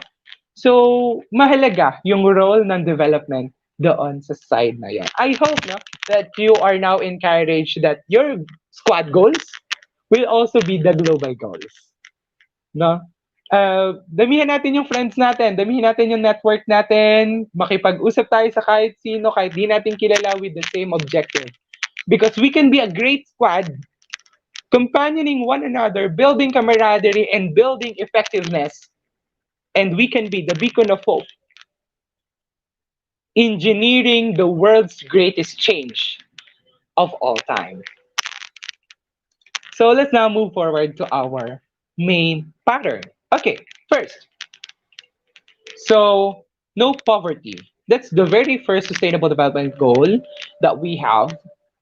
So, mahalaga yung role ng development doon sa side na yan. I hope no, that you are now encouraged that your squad goals will also be the global goals. No? Damihan natin yung friends natin, damihan natin yung network natin, makipag-usap tayo sa kahit sino, kahit di natin kilala with the same objective. Because we can be a great squad, companioning one another, building camaraderie, and building effectiveness. And we can be the beacon of hope, engineering the world's greatest change of all time. So let's now move forward to our main pattern. Okay, first, so, no poverty. That's the very first sustainable development goal that we have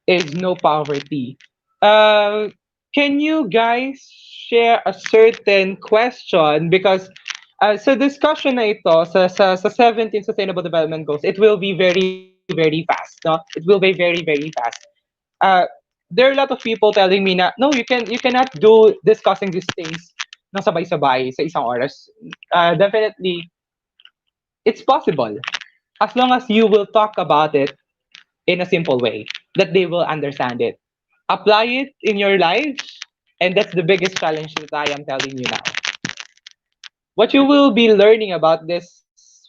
is no poverty. Uh, can you guys share a certain question? Because sa discussion na ito, sa 17 sustainable development goals, it will be very, very fast. No? It will be very, very fast. Uh, there are a lot of people telling me na, no, you cannot do discussing these things na sabay-sabay sa isang oras. Definitely, it's possible as long as you will talk about it in a simple way that they will understand it. Apply it in your lives, and that's the biggest challenge that I am telling you now. What you will be learning about this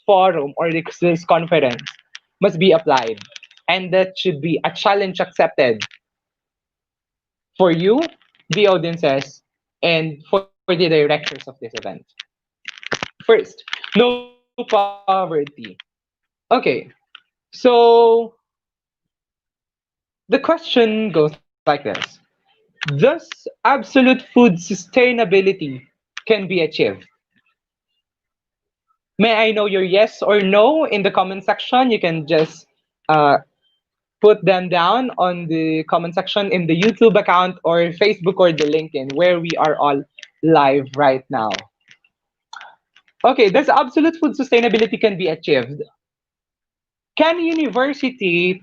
forum or this conference must be applied, and that should be a challenge accepted for you, the audiences, and for the directors of this event. First, no poverty. Okay, so the question goes like this. Thus, absolute food sustainability can be achieved. May I know your yes or no in the comment section? You can just uh, put them down on the comment section in the YouTube account or Facebook or the LinkedIn where we are all live right now. Okay, does absolute food sustainability can be achieved? Can university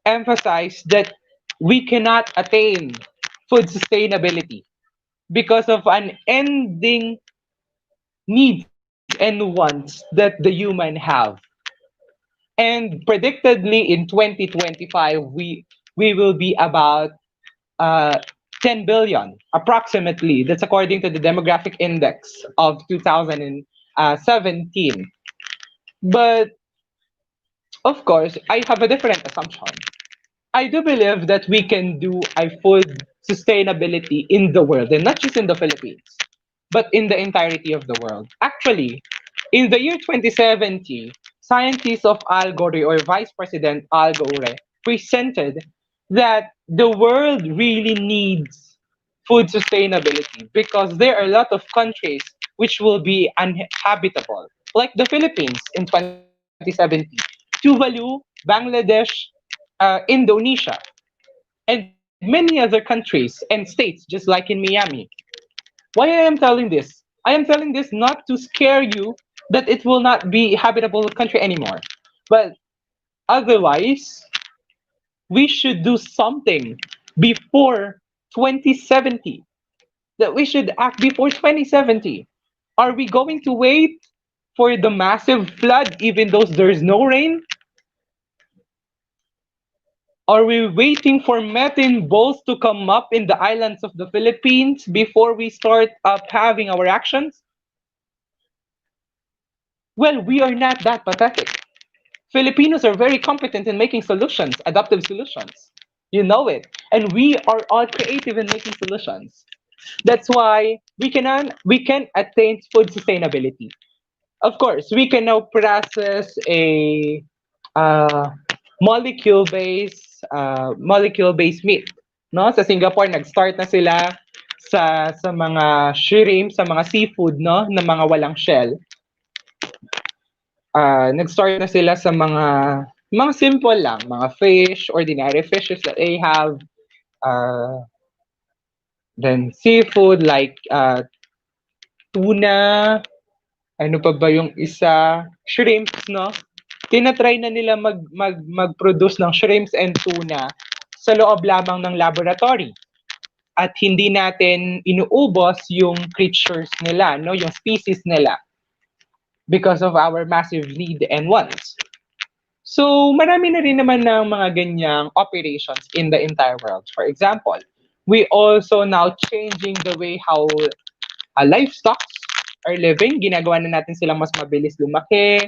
emphasize that we cannot attain food sustainability because of an ending needs and wants that the human have. And predictedly in 2025, we will be about uh, 10 billion approximately. That's according to the demographic index of 2017. But of course, I have a different assumption. I do believe that we can do a food sustainability in the world, and not just in the Philippines, but in the entirety of the world. Actually, in the year 2017, scientists of Al Gore or Vice President Al Gore presented that the world really needs food sustainability because there are a lot of countries which will be uninhabitable, like the Philippines in 2017, Tuvalu, Bangladesh, Indonesia, and many other countries and states, just like in Miami. Why I am telling this? I am telling this not to scare you that it will not be habitable country anymore. But otherwise, we should do something before 2070. That we should act before 2070. Are we going to wait for the massive flood even though there's no rain? Are we waiting for methane balls to come up in the islands of the Philippines before we start up having our actions? Well, we are not that pathetic. Filipinos are very competent in making solutions, adaptive solutions. You know it. And we are all creative in making solutions. That's why we can attain food sustainability. Of course, we can now process a uh, molecule-based meat. No, sa Singapore nag-start na sila sa mga shrimp, sa mga seafood, no, na mga walang shell. Nag-start na sila sa mga simple lang, mga fish, ordinary fishes that they have. Uh, then seafood like tuna, ano pa ba yung isa? Shrimps, no? Tinatry na nila mag-produce ng shrimps and tuna sa loob lamang ng laboratory. At hindi natin inuubos yung creatures nila, no? Yung species nila because of our massive need and wants. So, marami na rin naman ng mga ganyang operations in the entire world. For example, we also now changing the way how livestock are living. Ginagawa na natin silang mas mabilis lumaki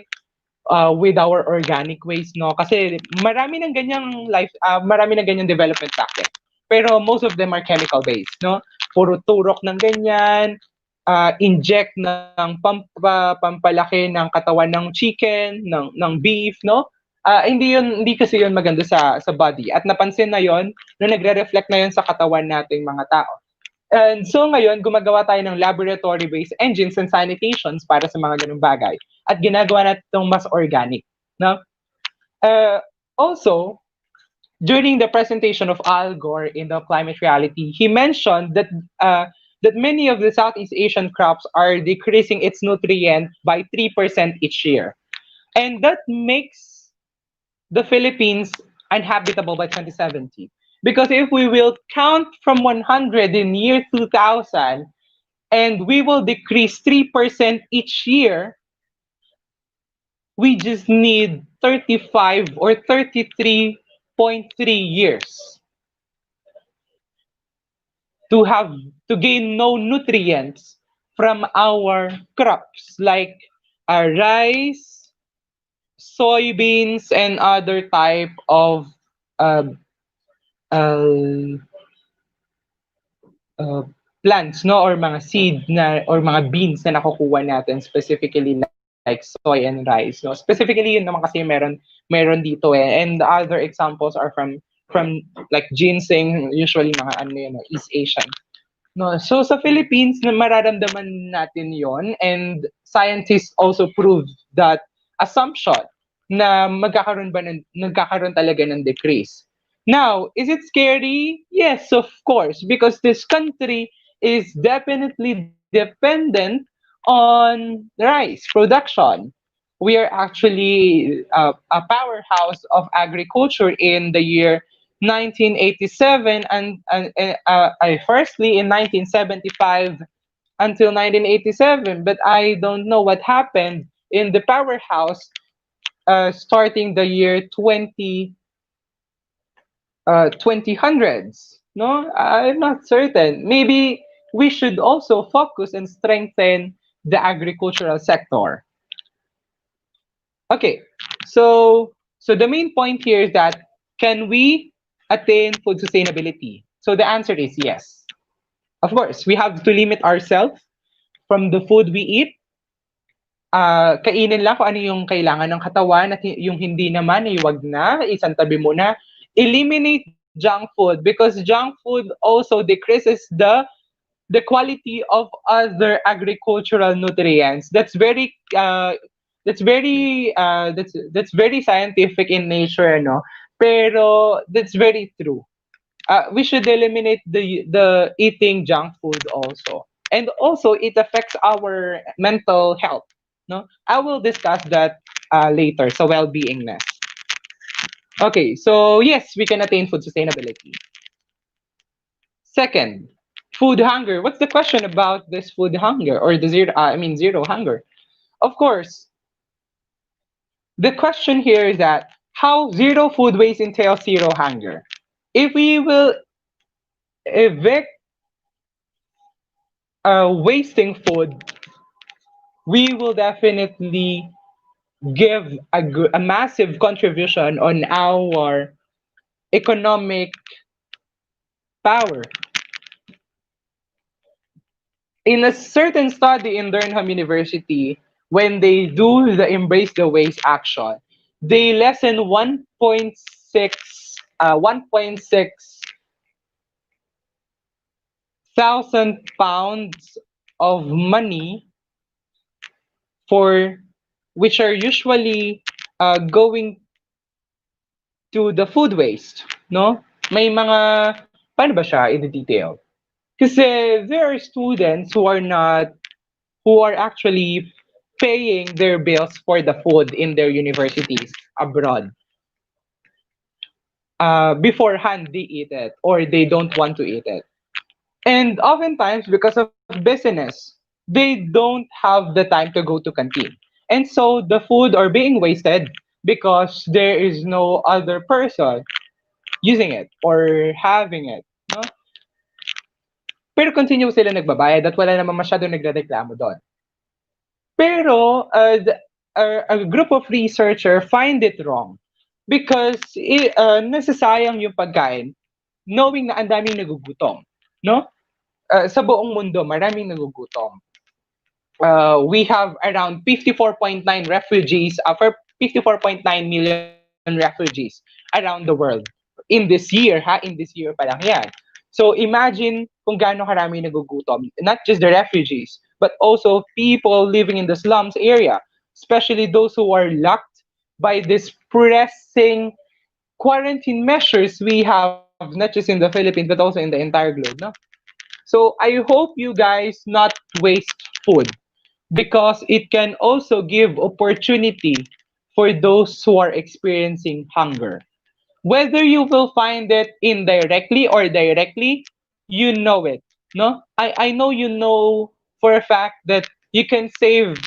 with our organic ways, no? Kasi marami ng ganyang development tactic. Pero most of them are chemical based, no? Puro turok ng ganyan, inject ng pampalaki ng katawan ng chicken, ng beef, no? Hindi kasi yun maganda sa body. At napansin na yon na nagre-reflect na yon sa katawan nating mga tao. And so ngayon, gumagawa tayo ng laboratory-based engines and sanitations para sa mga ganung bagay. At ginagawa natin itong mas organic. No? Also, during the presentation of Al Gore in the Climate Reality, he mentioned that many of the Southeast Asian crops are decreasing its nutrient by 3% each year. And that makes the Philippines uninhabitable by 2070. Because if we will count from 100 in year 2000 and we will decrease 3% each year, we just need 35 or 33.3 years to have to gain no nutrients from our crops like rice, soybeans, and other type of uh, uh, uh, plants, no, or mga seed na or mga beans na nakukuha natin, specifically like soy and rice, no. Specifically yun naman kasi meron dito eh. And the other examples are from like ginseng, usually mga ano yun, East Asian. No, so sa Philippines na mararamdaman natin yon, and scientists also proved that assumption na nagkakaroon talaga ng decrease. Now, is it scary? Yes, of course, because this country is definitely dependent on rice production. We are actually a powerhouse of agriculture in the year 1987 and firstly in 1975 until 1987. But I don't know what happened in the powerhouse starting the year 2000s. No, I'm not certain. Maybe we should also focus and strengthen the agricultural sector. Okay, so the main point here is that can we attain food sustainability? So the answer is yes. Of course, we have to limit ourselves from the food we eat. Kainin lang kung ano yung kailangan ng katawan at yung hindi naman, iwag na, isang tabi mo na. Eliminate junk food because junk food also decreases the quality of other agricultural nutrients. That's very scientific in nature, no? Pero that's very true. We should eliminate the eating junk food also, and also it affects our mental health. No, I will discuss that later. So well-beingness. Okay, so yes, we can attain food sustainability. Second, food hunger. What's the question about this food hunger or the zero hunger? Of course, the question here is that how zero food waste entails zero hunger. If we will evict wasting food, we will definitely give a massive contribution on our economic power. In a certain study in Durham University, when they do the Embrace the Waste action, they lessen 1.6 thousand pounds of money for which are usually going to the food waste, no? May mga paano ba siya in detail? Kasi there are students who are actually paying their bills for the food in their universities abroad. Beforehand they eat it or they don't want to eat it. And oftentimes because of business, they don't have the time to go to canteen. And so the food are being wasted because there is no other person using it or having it. No? Pero continue sila nagbabayad at wala naman masyado nagrereklamo doon. Pero a group of researcher find it wrong because nasasayang yung pagkain knowing na ang daming nagugutom. No? Sa buong mundo, maraming nagugutom. We have around 54.9 refugees, for 54.9 million refugees around the world in this year, ha? In this year pa lang yan. So imagine kung gaano karami nagugutom, not just the refugees, but also people living in the slums area, especially those who are locked by this pressing quarantine measures we have, not just in the Philippines, but also in the entire globe. No? So I hope you guys not waste food because it can also give opportunity for those who are experiencing hunger. Whether you will find it indirectly or directly, you know it. No? I know you know for a fact that you can save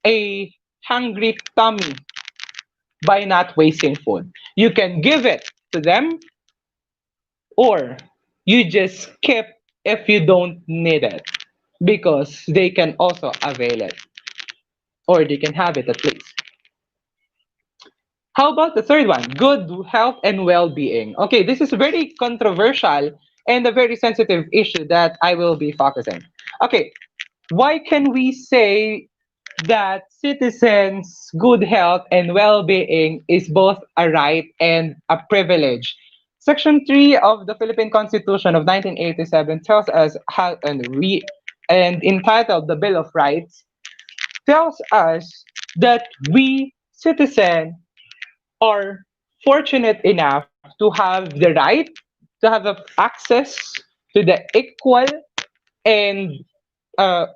a hungry tummy by not wasting food. You can give it to them or you just skip if you don't need it because they can also avail it or they can have it at least. How about the third one? Good health and well-being. Okay, this is very controversial and a very sensitive issue that I will be focusing. Okay, why can we say that citizens' good health and well-being is both a right and a privilege? Section 3 of the Philippine Constitution of 1987 tells us how and entitled the Bill of Rights tells us that we citizens are fortunate enough to have the right to have access to the and uh,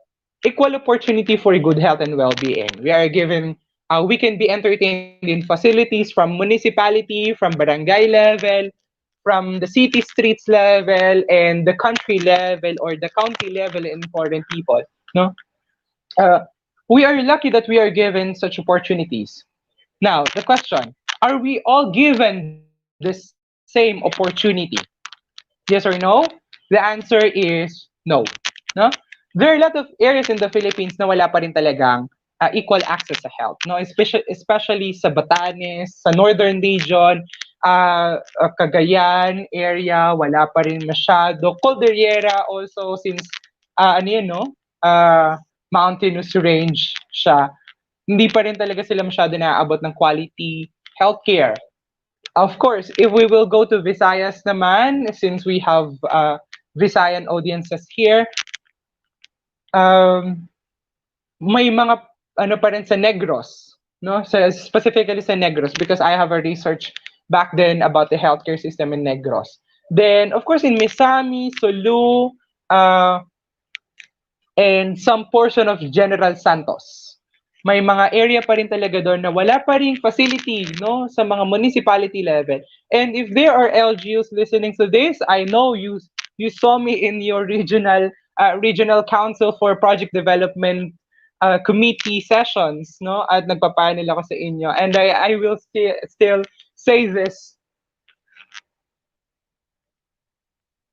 equal opportunity for good health and well-being. We are given, we can be entertained in facilities from municipality, from barangay level, from the city streets level, and the country level or the county level in foreign people. No, uh, we are lucky that we are given such opportunities. Now, the question, are we all given the same opportunity? Yes or no? The answer is no. No? There are a lot of areas in the Philippines na wala pa rin talagang equal access sa health. No? Especially sa Batanes, sa northern region, Cagayan area, wala pa rin masyado. Cordillera also since ano yan, no? Mountainous range siya. Hindi pa rin talaga sila masyado naaabot ng quality healthcare. Of course, if we will go to Visayas naman, since we have Visayan audiences here, um, may mga ano pa rin sa Negros, no? Specifically sa Negros because I have a research back then about the healthcare system in Negros. Then, of course, in Misamis, Sulu, and some portion of General Santos. May mga area pa rin talaga doon na wala pa rin facility, no, sa mga municipality level. And if there are LGUs listening to this, I know you saw me in your regional council for project development committee sessions, no, at nagpapanel ako sa inyo. And I will still say this,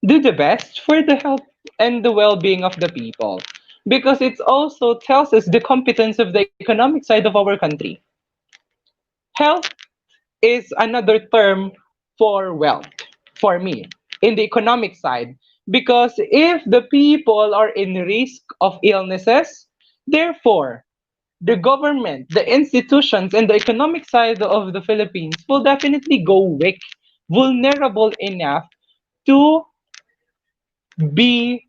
do the best for the health and the well-being of the people because it also tells us the competence of the economic side of our country. Health is another term for wealth for me in the economic side, because if the people are in risk of illnesses, therefore the government, the institutions, and the economic side of the Philippines will definitely go weak, vulnerable enough to be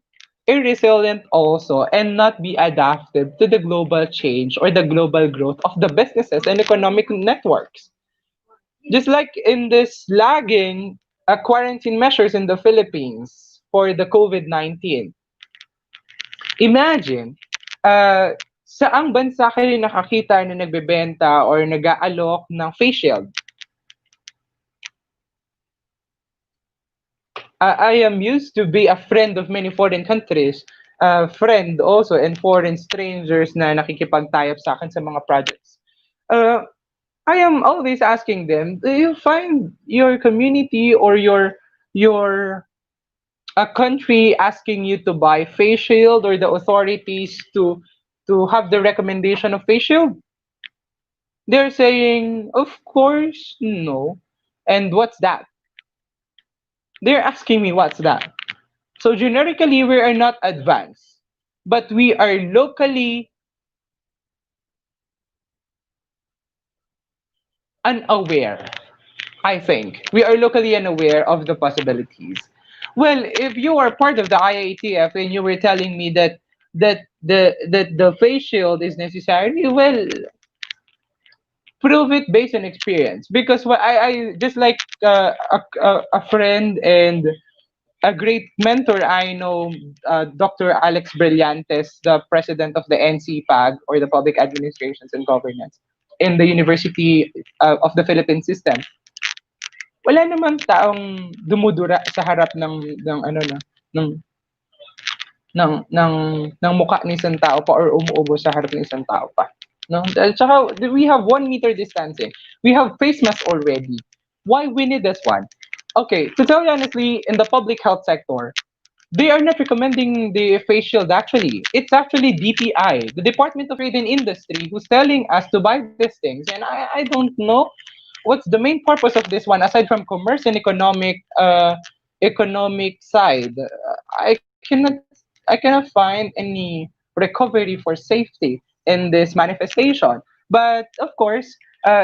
irresilient also and not be adapted to the global change or the global growth of the businesses and economic networks. Just like in this lagging quarantine measures in the Philippines for the COVID-19, imagine, saang bansa kayo nakakita na nagbebenta or nag-aalok ng face shield? I am used to be a friend of many foreign countries, friend also and foreign strangers na nakikipag-tie-up sa akin sa mga projects. Uh, I am always asking them, do you find your community or your a country asking you to buy face shield, or the authorities to have the recommendation of face shield? They're saying, of course, no. And what's that? They're asking me what's that. So generically, we are not advanced, but we are locally unaware. I think we are locally unaware of the possibilities. Well, if you are part of the IATF and you were telling me that the face shield is necessary, well, prove it based on experience. Because what I just like a friend and a great mentor I know, Dr. Alex Brillantes, the president of the NCPAG, or the Public Administrations and Governance in the University of the Philippine System. Wala namang taong dumudura sa harap ng ano na ng ng mukha ng isang tao pa or umuubo sa harap ng isang tao pa. No? At saka, we have 1 meter distancing. We have face masks already. Why we need this one? Okay, to tell you honestly, in the public health sector, they are not recommending the face shield actually. It's actually DTI, the Department of Trade and Industry, who's telling us to buy these things. And I don't know what's the main purpose of this one aside from commerce and economic side. I cannot find any recovery for safety in this manifestation. But of course,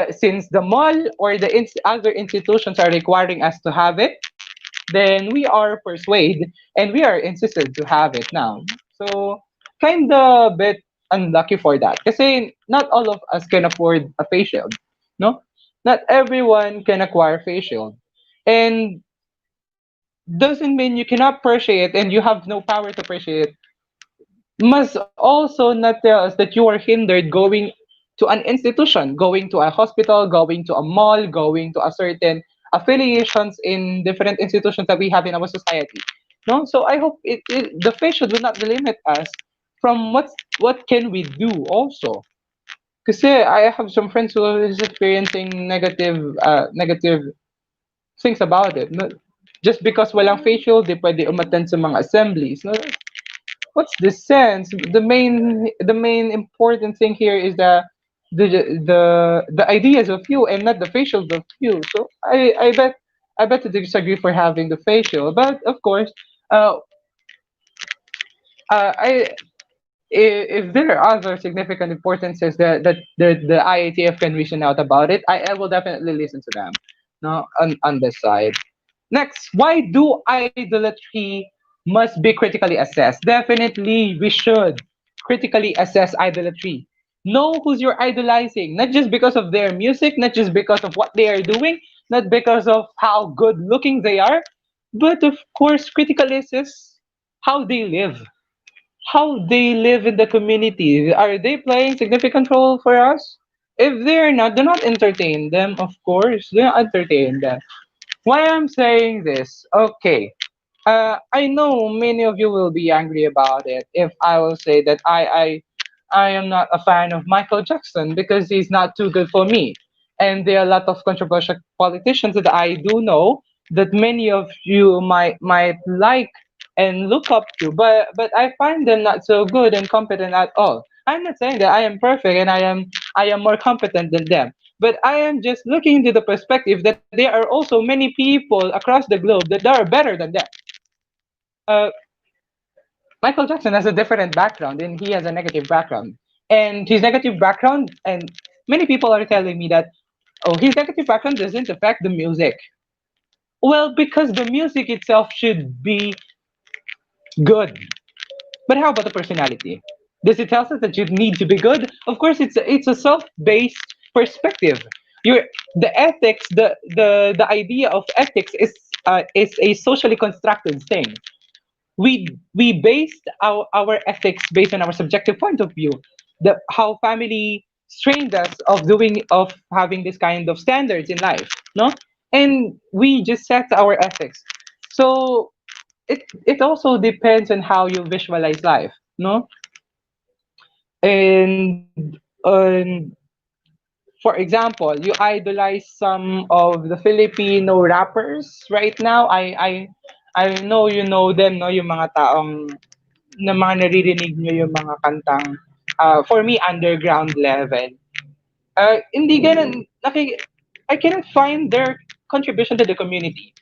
since the mall or the other institutions are requiring us to have it, then we are persuaded and we are insisted to have it now. So kind of bit unlucky for that. Kasi not all of us can afford a face shield. No? Not everyone can acquire face shield. And doesn't mean you cannot purchase it and you have no power to purchase it. Must also not tell us that you are hindered going to an institution, going to a hospital, going to a mall, going to a certain affiliations in different institutions that we have in our society. No, so I hope the face should not limit us from what can we do also. Because I have some friends who is experiencing negative things about it. No? Just because walang facial, di pwede umattend sa mga assemblies. No? What's the sense? The main important thing here is the ideas of you and not the facials of you. So I bet to disagree for having the facial, but of course, uh, I if there are other significant importances that the IATF can reason out about it, I will definitely listen to them. No, on this side. Next, why do idolatry must be critically assessed? Definitely, we should critically assess idolatry. Know who's you're idolizing, not just because of their music, not just because of what they are doing, not because of how good looking they are, but of course, critically assess how they live. How they live in the community. Are they playing significant role for us? If they're not, do not entertain them, of course. Do not entertain them. Why I'm saying this? Okay. I know many of you will be angry about it if I will say that I am not a fan of Michael Jackson because he's not too good for me. And there are a lot of controversial politicians that I do know that many of you might like and look up to, but I find them not so good and competent at all. I'm not saying that I am perfect and I am more competent than them, But I am just looking into the perspective that there are also many people across the globe that are better than them. Uh, Michael Jackson has a different background and he has a negative background. And his negative background, and many people are telling me that, oh, his negative background doesn't affect the music. Well, because the music itself should be good. But how about the personality? Does it tell us that you need to be good? Of course, it's a self-based perspective. Your the ethics, the idea of ethics is a socially constructed thing. We based our ethics based on our subjective point of view. The how family trained us of having this kind of standards in life, no? And we just set our ethics. So it also depends on how you visualize life, no? And for example, you idolize some of the Filipino rappers right now. I know you know them, no, yung mga taong na mga naririnig nyo yung mga kantang for me underground level. Hindi ganun I cannot find their contribution to the community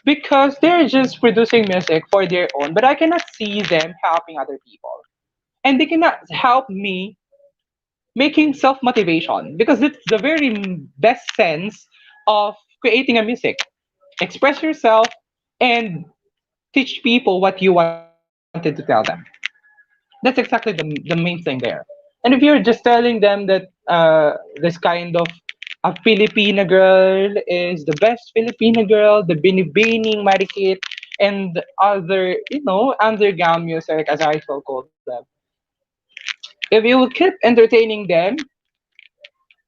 because they're just producing music for their own, but I cannot see them helping other people. And they cannot help me making self motivation because it's the very best sense of creating a music. Express yourself and teach people what you wanted to tell them. That's exactly the main thing there. And if you're just telling them that this kind of a Filipina girl is the best Filipina girl, the binibining marikit, and other, underground music, as I shall call them. If you will keep entertaining them,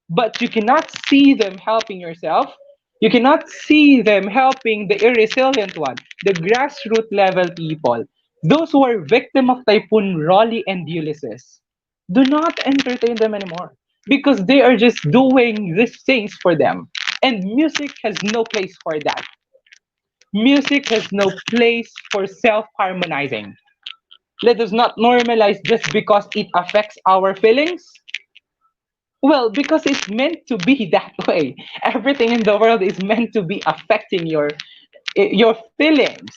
but you cannot see them helping yourself, you cannot see them helping the irresilient one, the grassroots level people, those who are victim of Typhoon Raleigh and Ulysses. Do not entertain them anymore because they are just doing these things for them. And music has no place for that. Music has no place for self harmonizing. Let us not normalize just because it affects our feelings. Well, because it's meant to be that way. Everything in the world is meant to be affecting your feelings.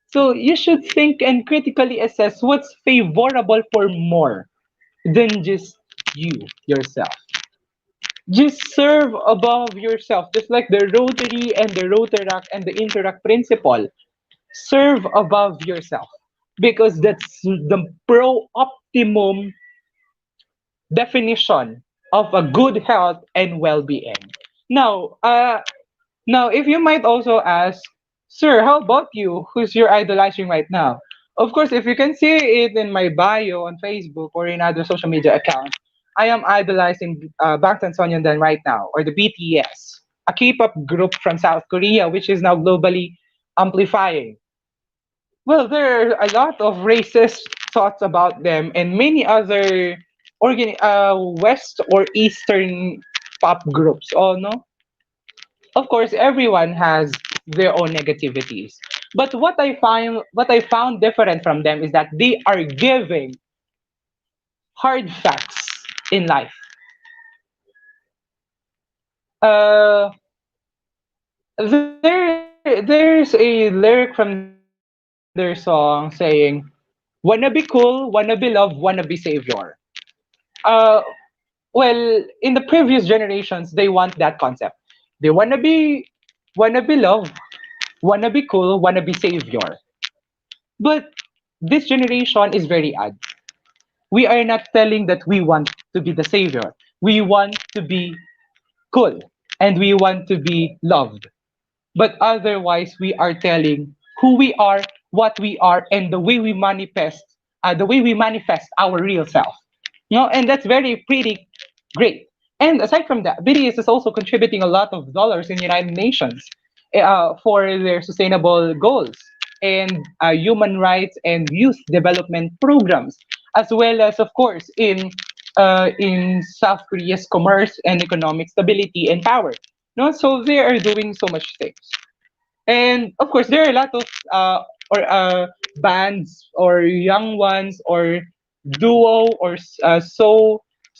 So you should think and critically assess what's favorable for more than just you yourself. Just serve above yourself, just like the Rotary and the Rotaract and the Interact principle. Serve above yourself because that's the pro optimum definition of a good health and well-being. Now, now, if you might also ask, sir, how about you? Who's you're idolizing right now? Of course, if you can see it in my bio on Facebook or in other social media accounts, I am idolizing Bangtan Sonyeondan right now, or the BTS, a K-pop group from South Korea, which is now globally amplifying. Well, there are a lot of racist thoughts about them and many other West or Eastern pop groups. Oh no, of course, everyone has their own negativities. But what I found different from them is that they are giving hard facts in life. Uh, there's a lyric from their song saying, "Wanna be cool, wanna be loved, wanna be savior." Uh, well, in the previous generations, they want that concept. They wanna be loved, wanna be cool, wanna be savior. But this generation is very odd. We are not telling that we want to be the savior. We want to be cool and we want to be loved. But otherwise, we are telling who we are, what we are, and the way we manifest our real self. And that's very pretty great. And aside from that, BTS is also contributing a lot of dollars in United Nations for their sustainable goals and human rights and youth development programs, as well as, of course, in South Korea's commerce and economic stability and power. No, so they are doing so much things. And of course, there are a lot of or bands or young ones or duo or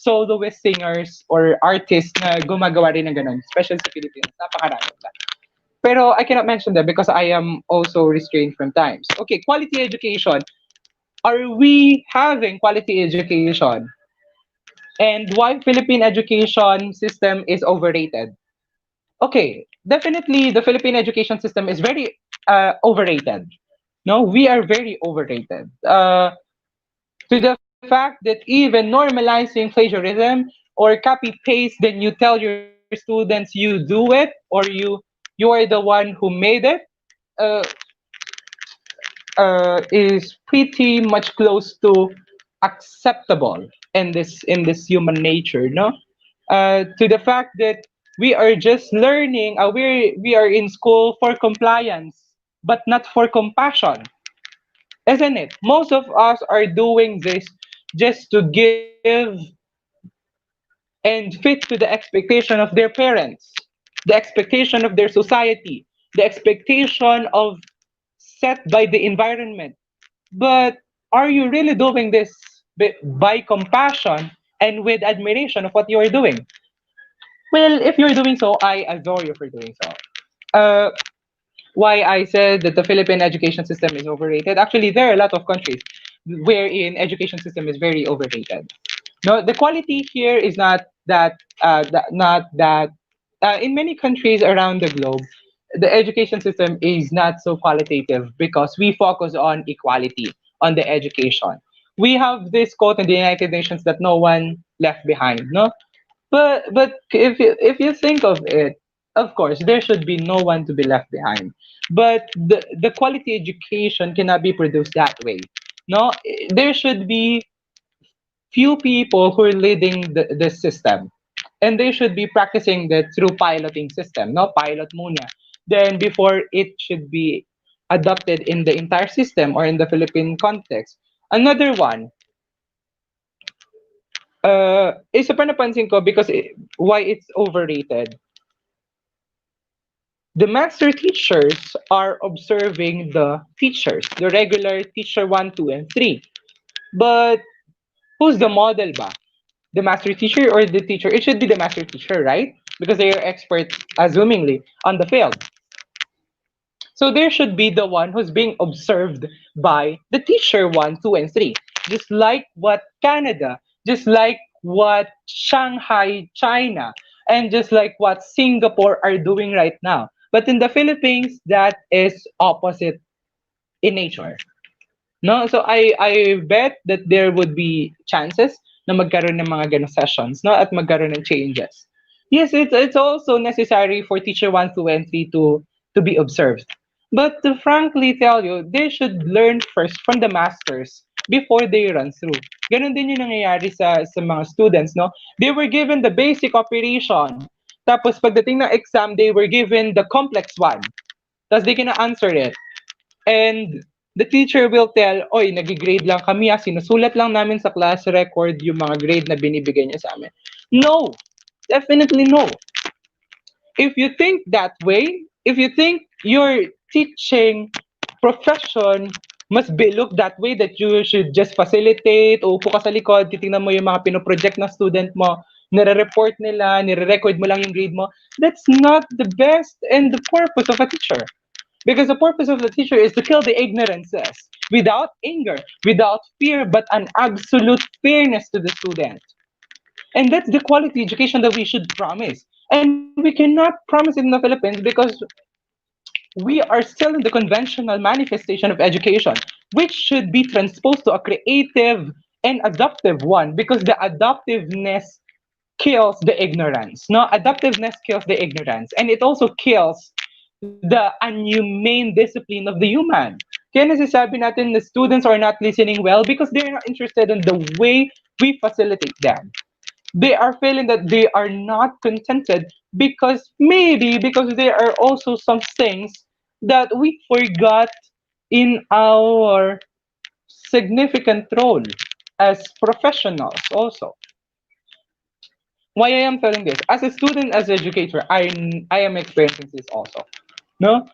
soloist singers or artists na gumagawa rin ng ganun, especially sa Pilipinas. Napakarami na. Pero I cannot mention that because I am also restrained from times. Okay, quality education. Are we having quality education? And why Philippine education system is overrated? Okay, definitely the Philippine education system is very overrated. No, we are very overrated. To the fact that even normalizing plagiarism or copy paste, then you tell your students you do it or you are the one who made it, uh, is pretty much close to acceptable in this human nature, no? To the fact that we are just learning, we are in school for compliance, but not for compassion, isn't it? Most of us are doing this just to give and fit to the expectation of their parents, the expectation of their society, the expectation of set by the environment. But are you really doing this by compassion and with admiration of what you are doing? Well, if you're doing so, I adore you for doing so. Uh, why I said that the Philippine education system is overrated. Actually, there are a lot of countries wherein education system is very overrated. No, the quality here is not that. In many countries around the globe, the education system is not so qualitative because we focus on equality on the education. We have this quote in the United Nations that no one left behind. No, but if you think of it, of course there should be no one to be left behind. But the quality education cannot be produced that way. No, there should be few people who are leading the system, and they should be practicing that through piloting system. No, pilot muna. Then before it should be adopted in the entire system or in the Philippine context. Another one, isa pa napansin ko because why it's overrated. The master teachers are observing the teachers, the regular teacher 1, 2, and 3. But who's the model ba? The master teacher or the teacher? It should be the master teacher, right? Because they are experts, assumingly, on the field. So there should be the one who's being observed by the teacher 1, 2, and 3. Just like what Canada, just like what Shanghai, China, and just like what Singapore are doing right now. But in the Philippines, that is opposite in nature. No, so I bet that there would be chances na magkaroon ng mga ganong sessions, no, at magkaroon ng changes. Yes, it's also necessary for teacher 1, 2, and 3 to be observed. But to frankly tell you, they should learn first from the masters before they run through. Ganon din yung nangyayari sa mga students, no? They were given the basic operation. Tapos pagdating ng exam, they were given the complex one. Tapos they cannot answer it. And the teacher will tell, oy, nag-grade lang kami, sinusulat lang namin sa class record yung mga grade na binibigay niya sa amin. No, definitely no. If you think that way, if you think your teaching profession must be looked that way, that you should just facilitate, o upo ka sa likod, titingnan mo yung mga pinoproject na student mo, nire-report nila, nire-record mo lang yung grade mo, that's not the best and the purpose of a teacher. Because the purpose of the teacher is to kill the ignorances without anger, without fear, but an absolute fairness to the student. And that's the quality education that we should promise. And we cannot promise it in the Philippines because we are still in the conventional manifestation of education, which should be transposed to a creative and adaptive one, because the adaptiveness kills the ignorance. No, adaptiveness kills the ignorance, and it also kills the unhumane discipline of the human. Kaya nasasabi natin the students are not listening well because they're not interested in the way we facilitate them. They are feeling that they are not contented because maybe because there are also some things that we forgot in our significant role as professionals also. Why I am telling this? As a student, as an educator, I am experiencing this also. No?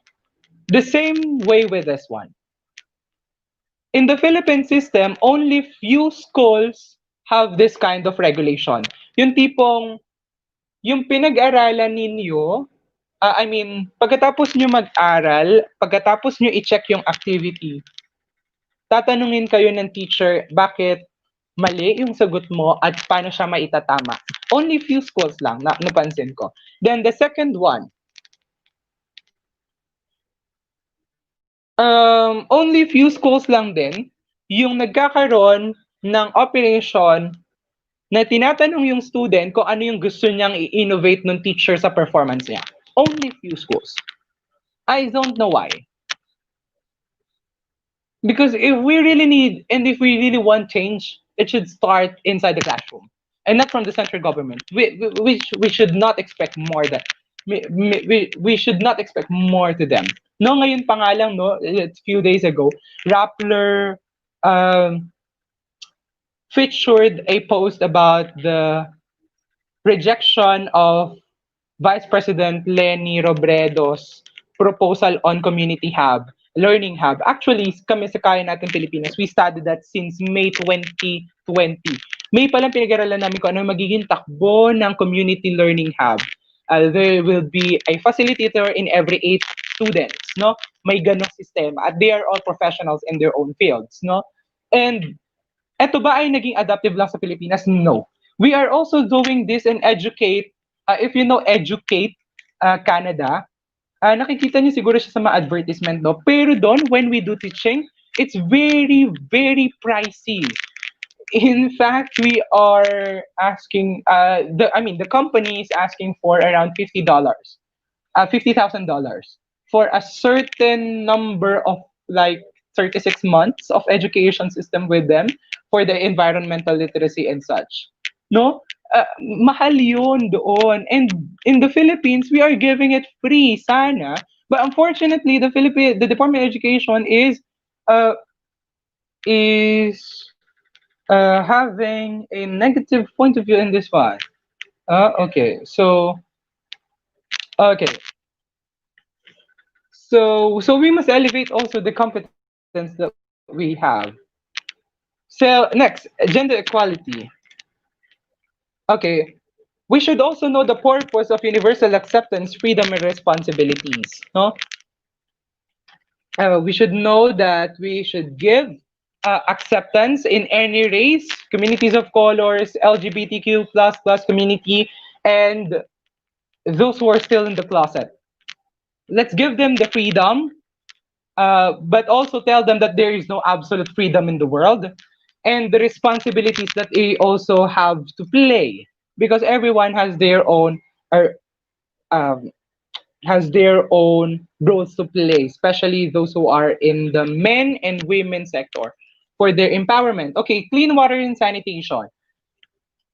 The same way with this one. In the Philippine system, only few schools have this kind of regulation. Yung tipong, yung pinag-aralan ninyo, I mean, pagkatapos nyo mag-aral, pagkatapos nyo i-check yung activity, tatanungin kayo ng teacher bakit mali yung sagot mo at paano siya maitatama. Only few schools lang na napansin ko. Then the second one, only few schools lang din yung nagkakaroon ng operation na tinatanong yung student kung ano yung gusto niyang i-innovate ng teacher sa performance niya. Only few schools. I don't know why. Because if we really need and if we really want change, it should start inside the classroom and not from the central government. We should not expect more than we should not expect more to them. No, ngayon pa nga lang, no, a few days ago, Rappler um, featured a post about the rejection of Vice President Leni Robredo's proposal on Community Hub, Learning Hub. Actually, kami sa Kaya Natin Pilipinas, we studied that since May 2020. May palang pinag-aralan namin kung ano magiging takbo ng Community Learning Hub. There will be a facilitator in every 8 students, no? May ganong sistema at they are all professionals in their own fields, no? And eto ba ay naging adaptive lang sa Pilipinas? No. We are also doing this in Educate. If you know Educate Canada, nakikita niyo siguro siya sa mga advertisement, no? Pero doon, when we do teaching, it's very, very pricey. In fact, we are asking, the company is asking for around $50, $50,000 for a certain number of like 36 months of education system with them for the environmental literacy and such. No? Mahal yun doon. And in the Philippines, we are giving it free, sana. But unfortunately, the Department of Education uh, is having a negative point of view in this one. Okay, so okay, so we must elevate also the competence that we have. So next, gender equality. Okay, we should also know the purpose of universal acceptance, freedom, and responsibilities. No, we should know that we should give acceptance in any race, communities of colors, LGBTQ plus community, and those who are still in the closet. Let's give them the freedom, but also tell them that there is no absolute freedom in the world and the responsibilities that they also have to play because everyone or um, has their own roles to play, especially those who are in the men and women sector for their empowerment. Okay, clean water and sanitation.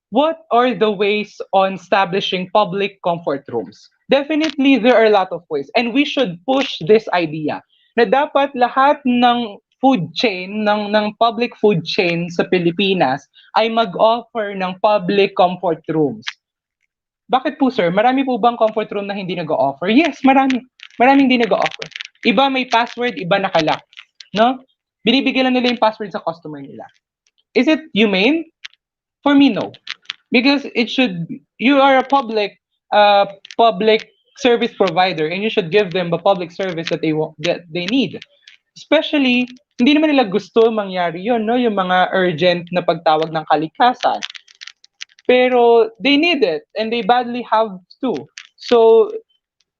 What are the ways on establishing public comfort rooms? Definitely, there are a lot of ways. And we should push this idea na dapat lahat ng food chain, ng public food chain sa Pilipinas ay mag-offer ng public comfort rooms. Bakit po sir? Marami po bang comfort room na hindi nag-offer? Yes, marami. Maraming hindi nag-offer. Iba may password, iba nakalock. No? Binibigyan lang nila yung password sa customer nila. Is it humane? For me, no. Because you are a public service provider and you should give them the public service that they need. Especially, hindi naman nila gusto mangyari yun, no? Yung mga urgent na pagtawag ng kalikasan. Pero they need it and they badly have to. So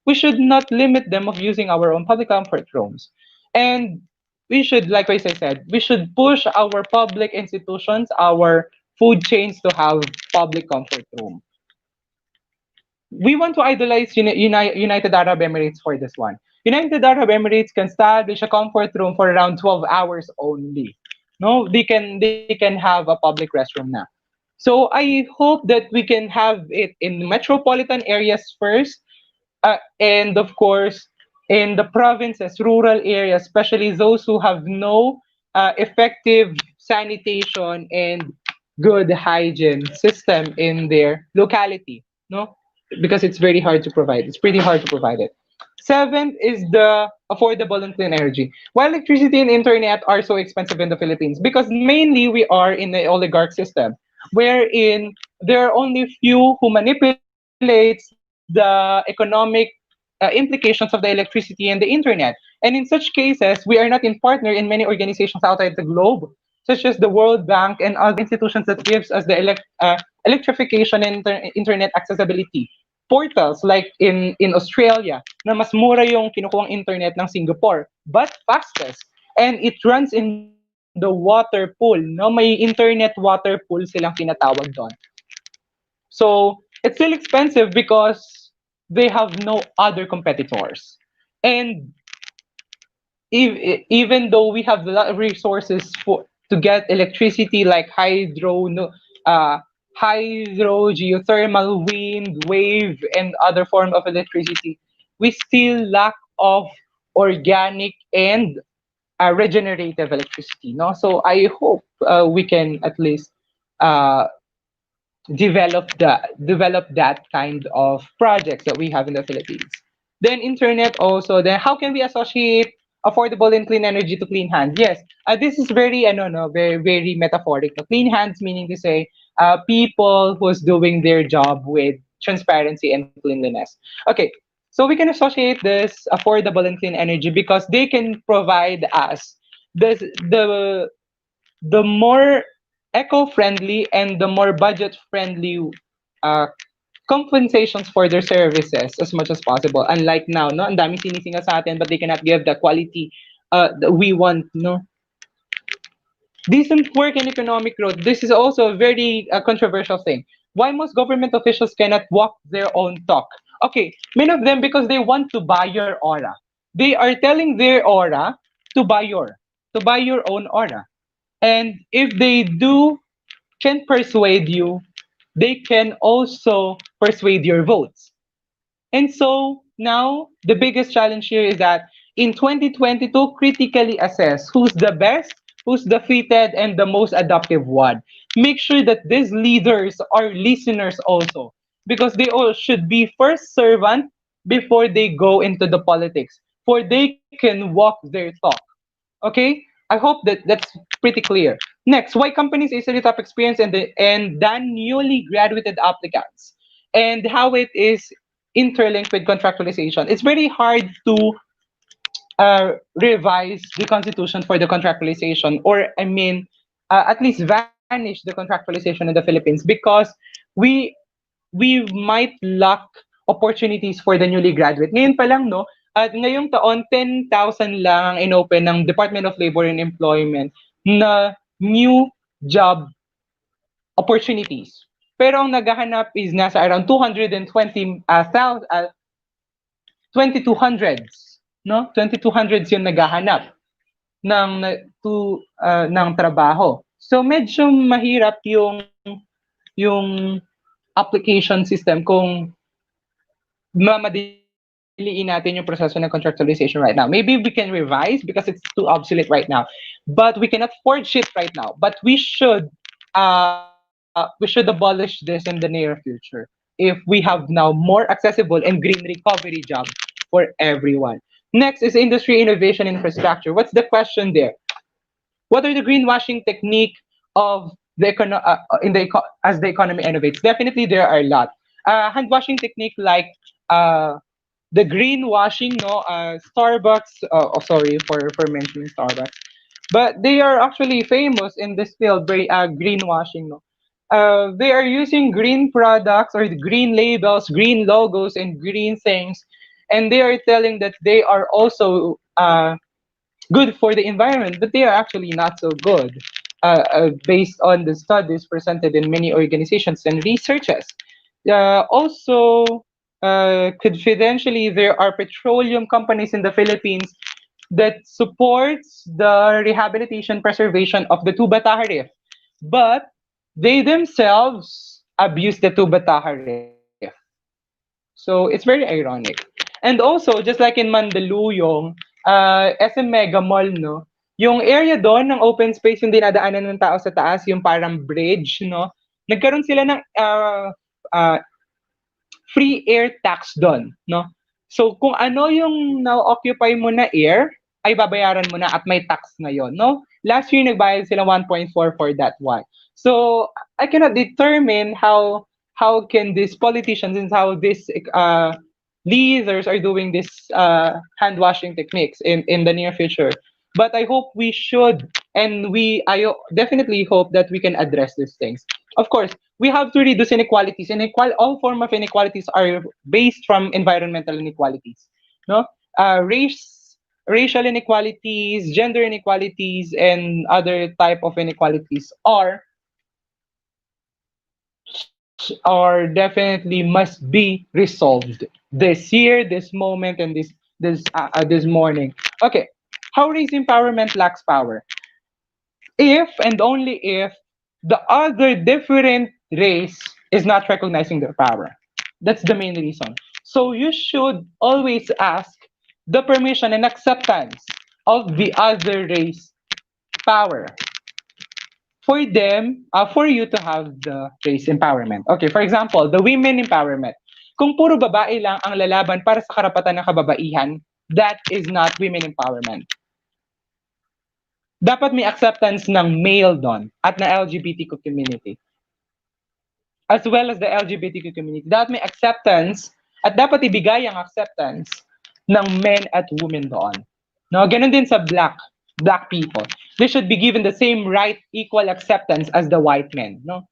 we should not limit them of using our own public comfort rooms. And we should, like I said, we should push our public institutions, our food chains to have public comfort room. We want to idolize United Arab Emirates for this one. United Arab Emirates can establish a comfort room for around 12 hours only. No, they can have a public restroom now. So I hope that we can have it in metropolitan areas first, and of course in the provinces, rural areas, especially those who have no effective sanitation and good hygiene system in their locality. No, because it's very hard to provide. It's pretty hard to provide it. Seventh is the affordable and clean energy. While electricity and internet are so expensive in the Philippines, because mainly we are in the oligarch system, wherein there are only few who manipulates the economic implications of the electricity and the internet. And in such cases, we are not in partner in many organizations outside the globe, such as the World Bank and other institutions that gives us the electrification and internet accessibility. Portals like in Australia na mas mura yung kinukuhang internet ng Singapore, but fastest. And it runs in the water pool, no? May internet water pool silang tinatawag doon. So it's still expensive because they have no other competitors. And even though we have a lot of resources for to get electricity like uh, hydro, geothermal, wind, wave, and other form of electricity, we still lack of organic and regenerative electricity. No, so I hope we can at least uh, develop that kind of projects that we have in the Philippines. Then internet also. Then how can we associate affordable and clean energy to clean hands? Yes, this is very no, very metaphoric. No? Clean hands meaning to say people who's doing their job with transparency and cleanliness. Okay, so we can associate this affordable and clean energy because they can provide us this the more eco-friendly and the more budget-friendly uh, compensations for their services as much as possible. Unlike now, no, ang daming sinisinga sa atin, but they cannot give the quality that we want, no. Decent work and economic growth. This is also a very controversial thing. Why most government officials cannot walk their own talk? Okay, many of them because they want to buy your aura. They are telling their aura to buy your own aura. And if they do can persuade you, they can also persuade your votes. And so now the biggest challenge here is that in 2022, critically assess who's the best, who's the fitted, and the most adaptive one. Make sure that these leaders are listeners also, because they all should be first servant before they go into the politics, for they can walk their talk. Okay, I hope that that's pretty clear. Next, why companies easily top experience and then newly graduated applicants, and how it is interlinked with contractualization. It's very hard to revise the constitution for the contractualization, or I mean, at least vanish the contractualization in the Philippines because we we might lack opportunities for the newly graduate. Ngayon pa lang, no? At ngayong taon, 10,000 lang ang inopen ng Department of Labor and Employment na new job opportunities. Pero ang naghahanap is nasa around 2200s, no? 2200s yung naghahanap ng ng trabaho. So medyo mahirap yung application system kung mamadiliin natin yung proseso ng contractualization right now. Maybe we can revise because it's too obsolete right now, but we cannot forge it right now. But we should abolish this in the near future if we have now more accessible and green recovery jobs for everyone. Next is industry innovation infrastructure. What's the question there? What are the greenwashing technique of as the economy innovates? Definitely, there are a lot. Hand washing technique like uh, the greenwashing, no, Starbucks. Sorry for mentioning Starbucks, but they are actually famous in this field. Greenwashing, no. They are using green products or the green labels, green logos, and green things, and they are telling that they are also good for the environment, but they are actually not so good based on the studies presented in many organizations and researches. Also, confidentially, there are petroleum companies in the Philippines that supports the rehabilitation preservation of the tuba tariff, but they themselves abuse the tuba tariff. So it's very ironic. And also, just like in Mandaluyong, SM Mega Mall, no? Yung area doon ng open space yung dinadaanan ng tao sa taas, yung parang bridge, no? Nagkaroon sila ng uh, free air tax doon, no? So kung ano yung na-occupy mo na air, ay babayaran mo na at may tax na yon, no? Last year nagbayad sila 1.4 for that one. So I cannot determine how can these politicians and how these leaders are doing this hand washing techniques in the near future. But I hope we should, and definitely hope that we can address these things. Of course, we have to reduce inequalities. All form of inequalities are based from environmental inequalities. No, racial inequalities, gender inequalities, and other type of inequalities are definitely must be resolved this year, this moment, and this morning. Okay, how race empowerment lacks power? If and only if the other different race is not recognizing their power. That's the main reason. So you should always ask the permission and acceptance of the other race power for you to have the race empowerment. Okay, for example, the women empowerment. Kung puro babae lang ang lalaban para sa karapatan ng kababaihan, that is not women empowerment. Dapat may acceptance ng male doon at na LGBTQ community. As well as the LGBTQ community. Dapat may acceptance at dapat ibigay ang acceptance ng men at women doon. No, ganun din sa black people. They should be given the same right, equal acceptance as the white men. No?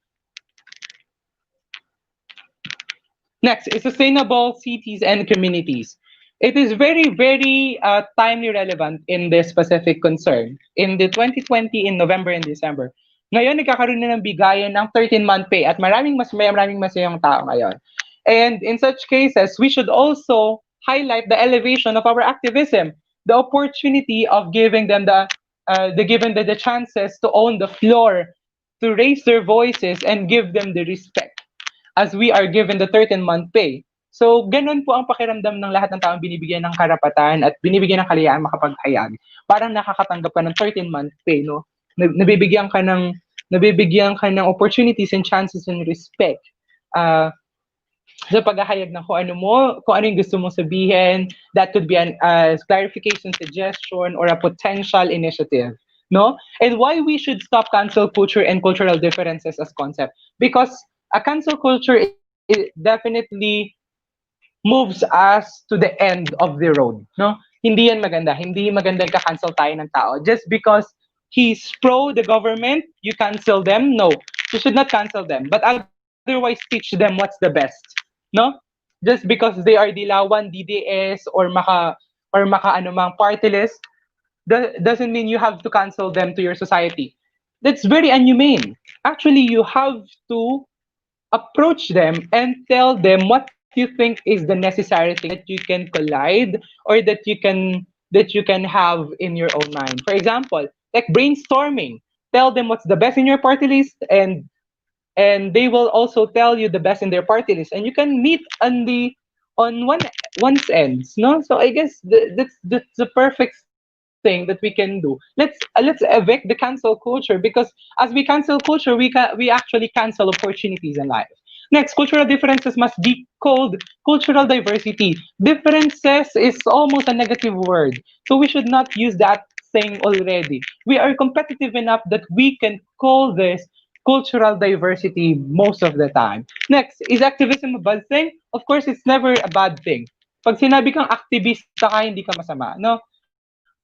Next is sustainable cities and communities. It is very, very timely relevant in this specific concern. In the 2020, in November and December, ngayon nagkakaroon na ng bigayan ng 13-month pay at maraming masayang tao ngayon. And in such cases, we should also highlight the elevation of our activism, the opportunity of giving them the chances to own the floor, to raise their voices and give them the respect as we are given the 13-month pay. So, ganun po ang pakiramdam ng lahat ng taong binibigyan ng karapatan at binibigyan ng kalayaan makapaghayag. Parang nakakatanggap ka ng 13-month pay, no? Nabibigyan ka ng opportunities and chances and respect. Sa paghahayag ng kung ano yung gusto mong sabihin, that could be an clarification, suggestion, or a potential initiative. No? And why we should stop cancel culture and cultural differences as concept? Because a cancel culture definitely moves us to the end of the road. No? Hindi yan maganda. Hindi maganda ka-cancel tayo ng tao. Just because he's pro the government, you cancel them? No. You should not cancel them. But otherwise, teach them what's the best. No? Just because they are Dilawan, DDS, or party list, doesn't mean you have to cancel them to your society. That's very inhumane. Actually, you have to approach them and tell them what you think is the necessary thing that you can collide or that you can have in your own mind. For example, like brainstorming. Tell them what's the best in your party list, and they will also tell you the best in their party list, and you can meet on one's ends. No, so I guess that's the perfect thing that we can do. Let's evict the cancel culture, because as we cancel culture, we actually cancel opportunities in life. Next, cultural differences must be called cultural diversity. Differences is almost a negative word, so we should not use that thing already. We are competitive enough that we can call this cultural diversity most of the time. Next, is activism a bad thing? Of course, it's never a bad thing. Pag sinabi kang aktivista ka, hindi ka masama. No?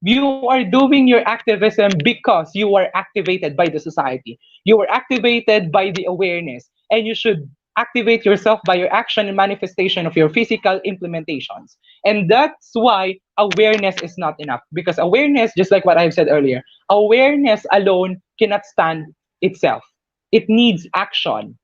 You are doing your activism because you are activated by the society. You are activated by the awareness, and you should activate yourself by your action and manifestation of your physical implementations. And that's why awareness is not enough. Because awareness, just like what I've said earlier, awareness alone cannot stand itself. It needs action.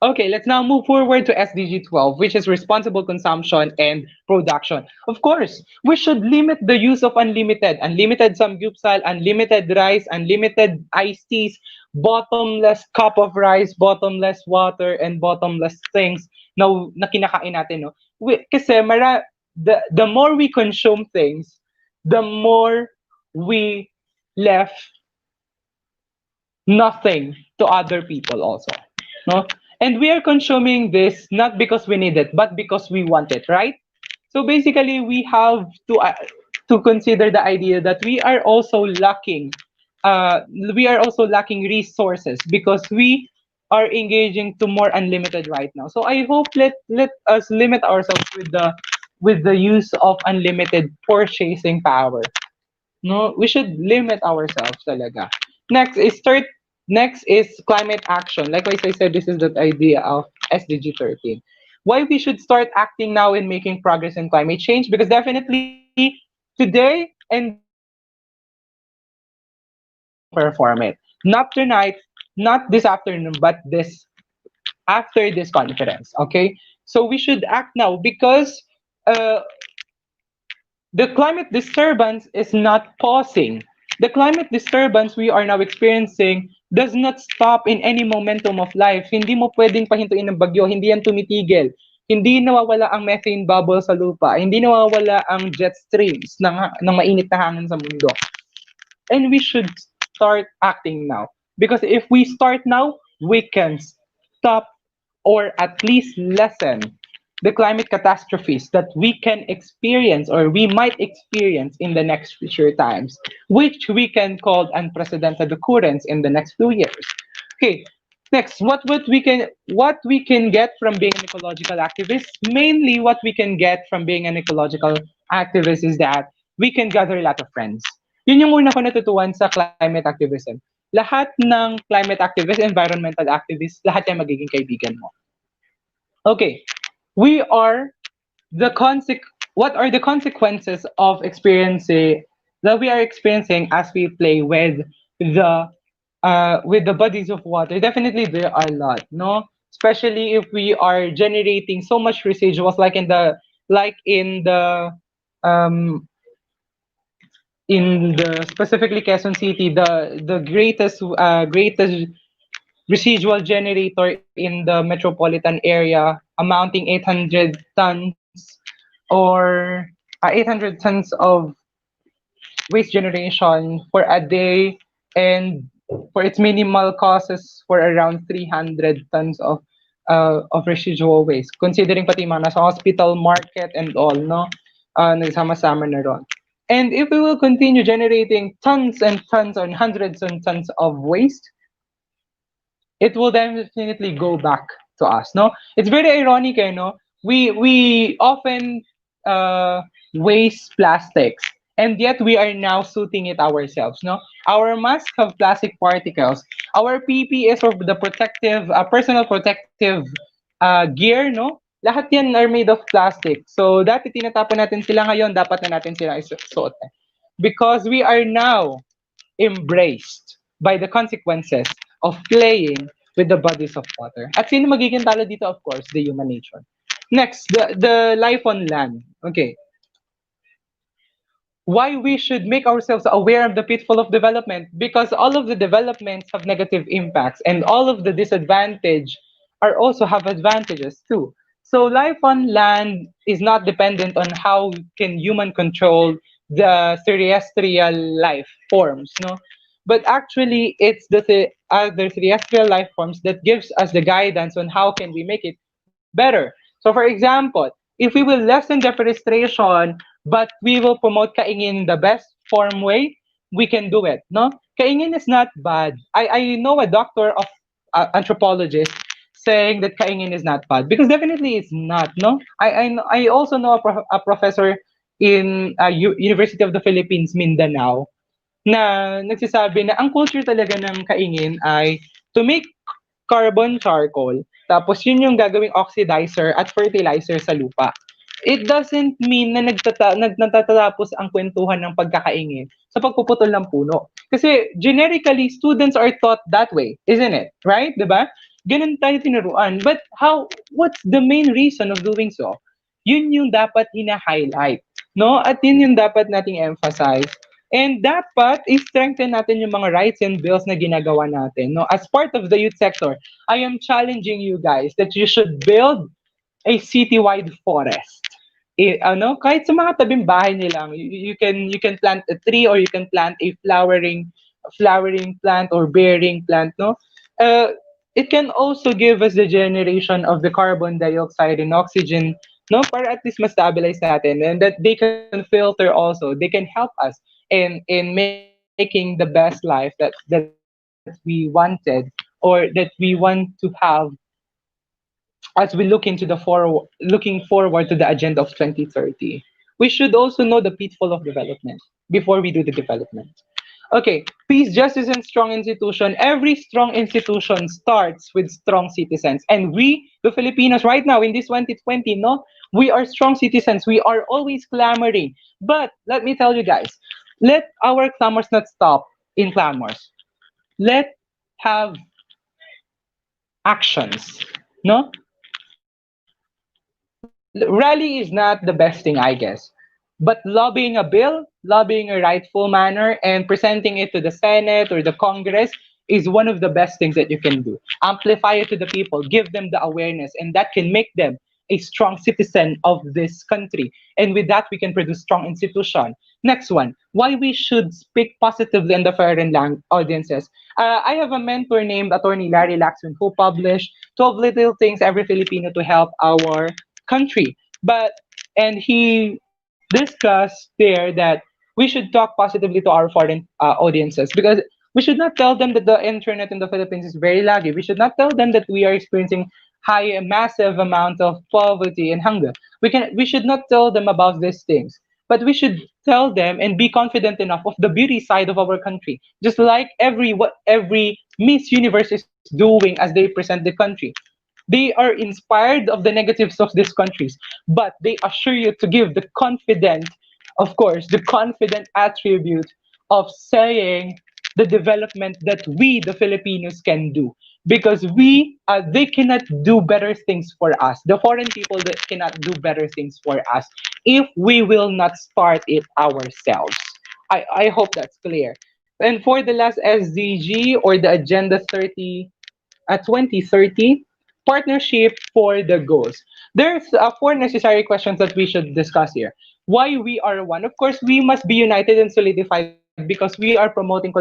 Okay, let's now move forward to SDG 12, which is responsible consumption and production. Of course, we should limit the use of unlimited samgyupsal, unlimited rice, unlimited iced teas, bottomless cup of rice, bottomless water, and bottomless things na kinakain natin. No? Kasi the more we consume things, the more we left nothing to other people also. No? And we are consuming this not because we need it, but because we want it, right? So basically, we have to to consider the idea that uh, we are also lacking resources because we are engaging to more unlimited right now. So I hope let us limit ourselves with the use of unlimited purchasing power. No, we should limit ourselves talaga. Next is third. Next is climate action. Likewise, I said this is the idea of SDG 13. Why we should start acting now in making progress in climate change? Because definitely today and this afternoon we will perform it. Not tonight, not this afternoon, but this after this conference. Okay, so we should act now because uh, the climate disturbance is not pausing. The climate disturbance we are now experiencing does not stop in any momentum of life. Hindi mo pwedeng pahintuin ng bagyo, hindi yan tumitigil. Hindi nawawala ang methane bubble sa lupa, hindi nawawala ang jet streams ng mainit na hangin sa mundo. And we should start acting now. Because if we start now, we can stop or at least lessen the climate catastrophes that we can experience or we might experience in the next future times, which we can call unprecedented occurrence in the next few years. Okay, next, what we can get from being an ecological activist? Mainly, what we can get from being an ecological activist is that we can gather a lot of friends. Yun yung una ko natutuwan sa climate activism. Lahat ng climate activists, environmental activists, lahat yan magiging kaibigan mo. Okay, we are what are the consequences of experiencing that we are experiencing as we play the with the bodies of water? Definitely there are a lot, no, especially if we are generating so much residuals like um in the specifically Quezon City, the greatest residual generator in the metropolitan area amounting 800 tons or 800 tons of waste generation for a day, and for its minimal causes for around 300 tons of residual waste, considering pati mga nasa hospital, market, and all, no? Nagsama-sama na ron. And if we will continue generating tons and tons and hundreds and tons of waste, it will definitely go back to us, no? It's very ironic, no? We often uh, waste plastics, and yet we are now suiting it ourselves, no? Our masks have plastic particles. Our PPEs or the protective, personal protective gear, no? Lahat yan are made of plastic. So, dati tinatapon natin sila, ngayon dapat na natin sila isuot. Because we are now embraced by the consequences of playing with the bodies of water. At sino magiging talo dito? Of course, the human nature. Next, the life on land. Okay. Why we should make ourselves aware of the pitfall of development? Because all of the developments have negative impacts, and all of the disadvantage are also have advantages too. So life on land is not dependent on how can human control the terrestrial life forms, no? But actually, it's the other terrestrial life forms that gives us the guidance on how can we make it better. So for example, if we will lessen deforestation, but we will promote kaingin the best form way, we can do it, no? Kaingin is not bad. I know a doctor of anthropologist saying that kaingin is not bad because definitely it's not, no? I also know a professor in University of the Philippines, Mindanao, na nagsasabi na ang culture talaga ng kaingin ay to make carbon charcoal, tapos yun yung gagawing oxidizer at fertilizer sa lupa. It doesn't mean na natatapos ang kwentuhan ng pagkakaingin sa pagpuputol ng puno. Kasi generically, students are taught that way, isn't it? Right? Diba? Ganun tayo tinuruan. But what's the main reason of doing so? Yun yung dapat ina-highlight. No? At yun yung dapat nating emphasize. And dapat i-strengthen natin yung mga rights and bills na ginagawa natin. No? As part of the youth sector, I am challenging you guys that you should build a citywide forest. Kahit sa mga tabing bahay nilang, you can plant a tree or you can plant a flowering plant or bearing plant, no? Uh, it can also give us the generation of the carbon dioxide and oxygen no? Para at least ma-stabilize natin, and that they can filter also. They can help us in making the best life that we wanted, or that we want to have as we looking forward to the agenda of 2030. We should also know the pitfall of development before we do the development. Okay, peace, justice, and strong institution. Every strong institution starts with strong citizens. And we, the Filipinos, right now in this 2020, no, we are strong citizens. We are always clamoring. But let me tell you guys, let our clamors not stop in clamors. Let have actions. No, rally is not the best thing, I guess. But lobbying a bill, lobbying a rightful manner, and presenting it to the Senate or the Congress is one of the best things that you can do. Amplify it to the people, give them the awareness, and that can make them a strong citizen of this country. And with that, we can produce strong institution. Next one, why we should speak positively in the foreign audiences. I have a mentor named Attorney Larry Laxon who published 12 Little Things Every Filipino to Help Our Country. But and he discussed there that we should talk positively to our foreign audiences, because we should not tell them that the internet in the Philippines is very laggy. We should not tell them that we are experiencing high, massive amount of poverty and hunger. We should not tell them about these things, but we should tell them and be confident enough of the beauty side of our country. Just like every Miss Universe is doing as they present the country, they are inspired of the negatives of these countries, but they assure you to give the confident, of course, the confident attribute of saying the development that we, the Filipinos, can do. Because they cannot do better things for us. The foreign people that cannot do better things for us if we will not start it ourselves. I hope that's clear. And for the last SDG, or the Agenda 2030, partnership for the goals. There's four necessary questions that we should discuss here. Why we are one? Of course, we must be united and solidified because we are promoting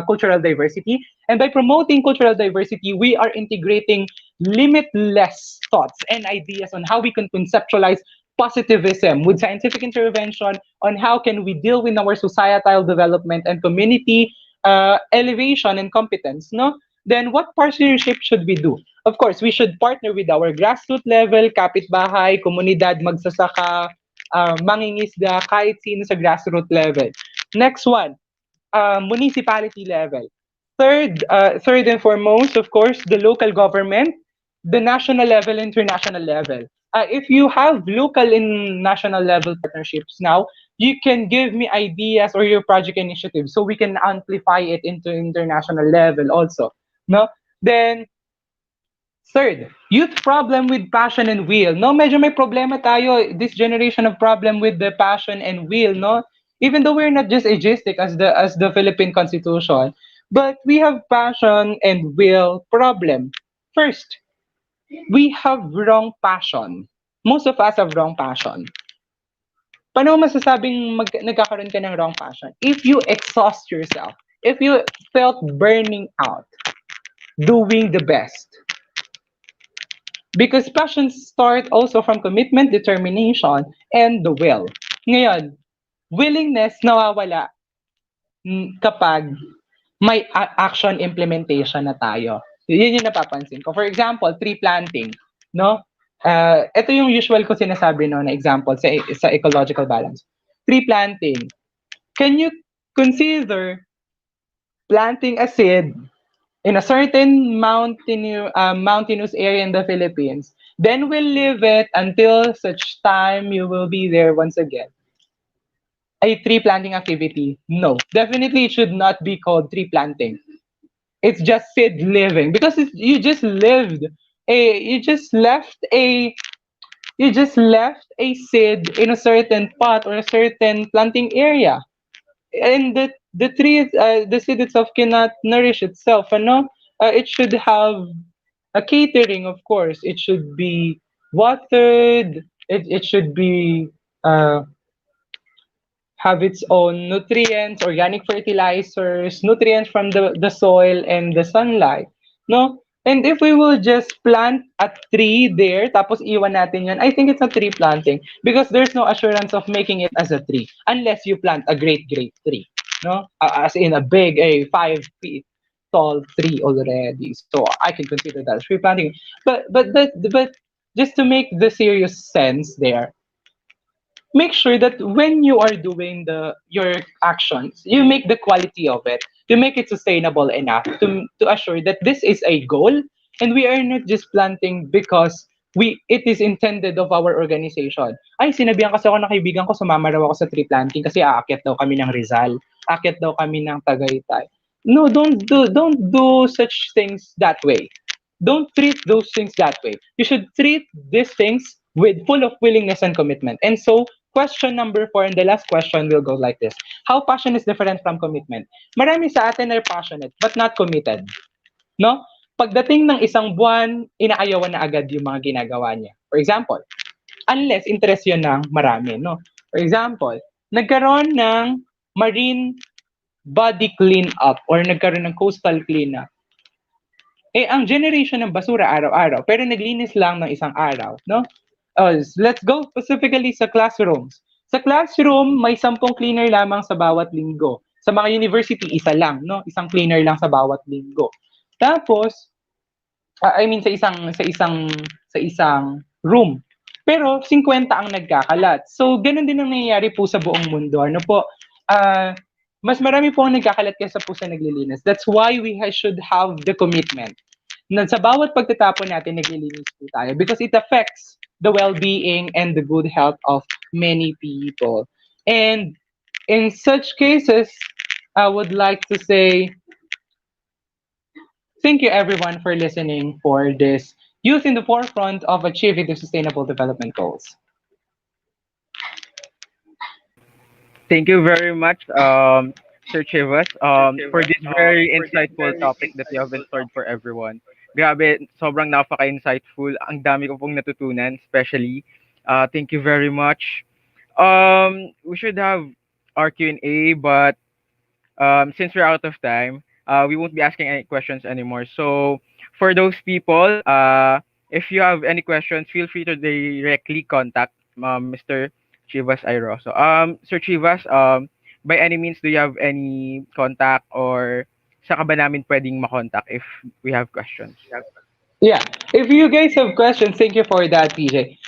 cultural diversity. And by promoting cultural diversity, we are integrating limitless thoughts and ideas on how we can conceptualize positivism with scientific intervention on how can we deal with our societal development and community elevation and competence, no? Then what partnership should we do? Of course, we should partner with our grassroots level, kapitbahay, komunidad, magsasaka, mangingisda, kahit sino sa grassroots level. Next one, municipality level. Third and foremost, of course, the local government, the national level, international level. If you have local and national level partnerships now, you can give me ideas or your project initiatives so we can amplify it into international level also. No? Then third, youth problem with passion and will. No, medyo may problema tayo, this generation of problem with the passion and will, no? Even though we're not just ageistic as the Philippine Constitution, but we have passion and will problem. First, we have wrong passion. Most of us have wrong passion. Paano mo masasabing nagkakaroon ka ng wrong passion? If you exhaust yourself, if you felt burning out, doing the best, because passions start also from commitment, determination, and the will. Ngayon, willingness nawawala kapag may action implementation na tayo. Yun yung napapansin ko. For example, tree planting, no? Ito yung usual ko sinasabi no na example sa ecological balance. Tree planting. Can you consider planting a seed in a certain mountainous area in the Philippines, then we'll leave it until such time you will be there once again. A tree planting activity? No. Definitely it should not be called tree planting. It's just seed living because you just lived a you just left a you just left a seed in a certain pot or a certain planting area, and the seed itself cannot nourish itself, ano? It should have a catering, of course. It should be watered. It should be uh, have its own nutrients, organic fertilizers, nutrients from the soil and the sunlight. No? And if we will just plant a tree there, tapos iwan natin yun, I think it's a tree planting because there's no assurance of making it as a tree unless you plant a great, great tree. No? As in a big, a 5 feet tall tree already. So I can consider that as tree planting. But just to make the serious sense there, make sure that when you are doing the your actions, you make the quality of it. You make it sustainable enough to assure that this is a goal and we are not just planting because it is intended of our organization. Ay, sinabihan kasi ako ng kaibigan ko, sumama raw ako sa tree planting kasi aakyat daw kami ng Rizal. Aakyat daw kami ng Tagaytay. No, don't do such things that way. Don't treat those things that way. You should treat these things with full of willingness and commitment. And so, question number 4 and the last question will go like this. How passion is different from commitment? Marami sa atin are passionate but not committed. No? Pagdating ng isang buwan, inaayawan na agad yung mga ginagawa niya. For example, unless interest yun ng marami. No? For example, nagkaroon ng marine body cleanup or nagkaroon ng coastal cleanup. Eh, ang generation ng basura araw-araw, pero naglinis lang ng isang araw, no? Let's go specifically sa classrooms. Sa classroom, may 10 cleaner lamang sa bawat linggo. Sa mga university, isa lang, no? Isang cleaner lang sa bawat linggo. Tapos, I mean sa isang room. Pero 50 ang nagkakalat. So ganoon din ang nangyayari po sa buong mundo. Ano po? Ah, mas marami po ang nagkakalat kaysa po sa naglilinis. That's why we should have the commitment. Na sa bawat pagtatapon natin naglilinis po tayo because it affects the well-being and the good health of many people. And in such cases, I would like to say thank you everyone for listening for this Youth in the Forefront of Achieving the Sustainable Development Goals. Thank you very much, Sir Chivas, for this very insightful topic that you have in store for everyone. Grabe, sobrang napaka-insightful. Ang dami ko pong natutunan, especially. Thank you very much. We should have our Q&A, but since we're out of time, we won't be asking any questions anymore. So, for those people, if you have any questions, feel free to directly contact Mr. Chivas Ayroso. Sir Chivas, by any means, do you have any contact or saan ka ba namin pwedeng makontak if we have questions? Yeah. If you guys have questions, thank you for that, PJ.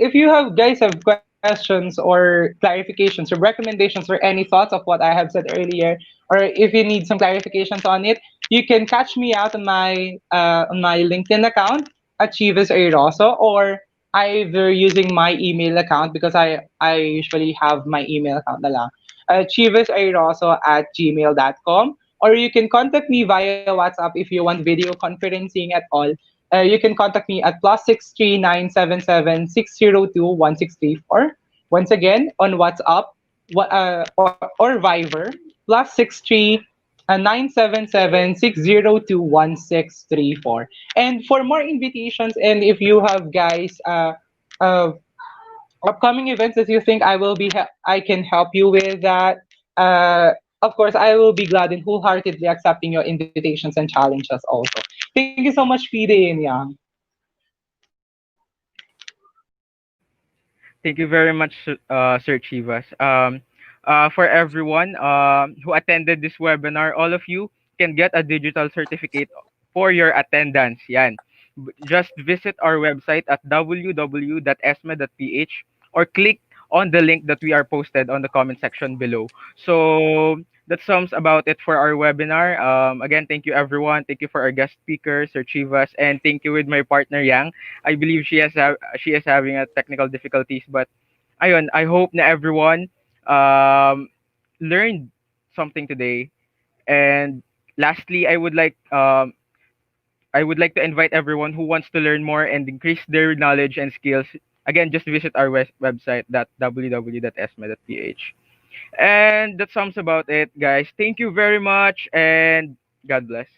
If you have guys have questions or clarifications or recommendations or any thoughts of what I have said earlier, or if you need some clarifications on it, you can catch me out on my LinkedIn account at Chivas Ayroso or either using my email account because I usually have my email account na lang. chivasayroso@gmail.com, or you can contact me via WhatsApp if you want video conferencing at all. You can contact me at +63977602163 Once again, on WhatsApp or Viber, +63977602164. And for more invitations, and if you have guys uh, upcoming events that you think I can help you with that, of course, I will be glad and wholeheartedly accepting your invitations and challenges also. Thank you so much, PD and Yang. Thank you very much, Sir Chivas. For everyone who attended this webinar, all of you can get a digital certificate for your attendance. Yan. Just visit our website at www.esme.ph or click on the link that we are posted on the comment section below. So that sums about it for our webinar. Again, thank you everyone. Thank you for our guest speaker, Sir Chivas, and thank you with my partner Yang. I believe she is having a technical difficulties, but ayun, I hope na everyone um, learned something today. And lastly, I would like to invite everyone who wants to learn more and increase their knowledge and skills. Again, just visit our website www.esme.ph. And that sums about it, guys. Thank you very much and God bless.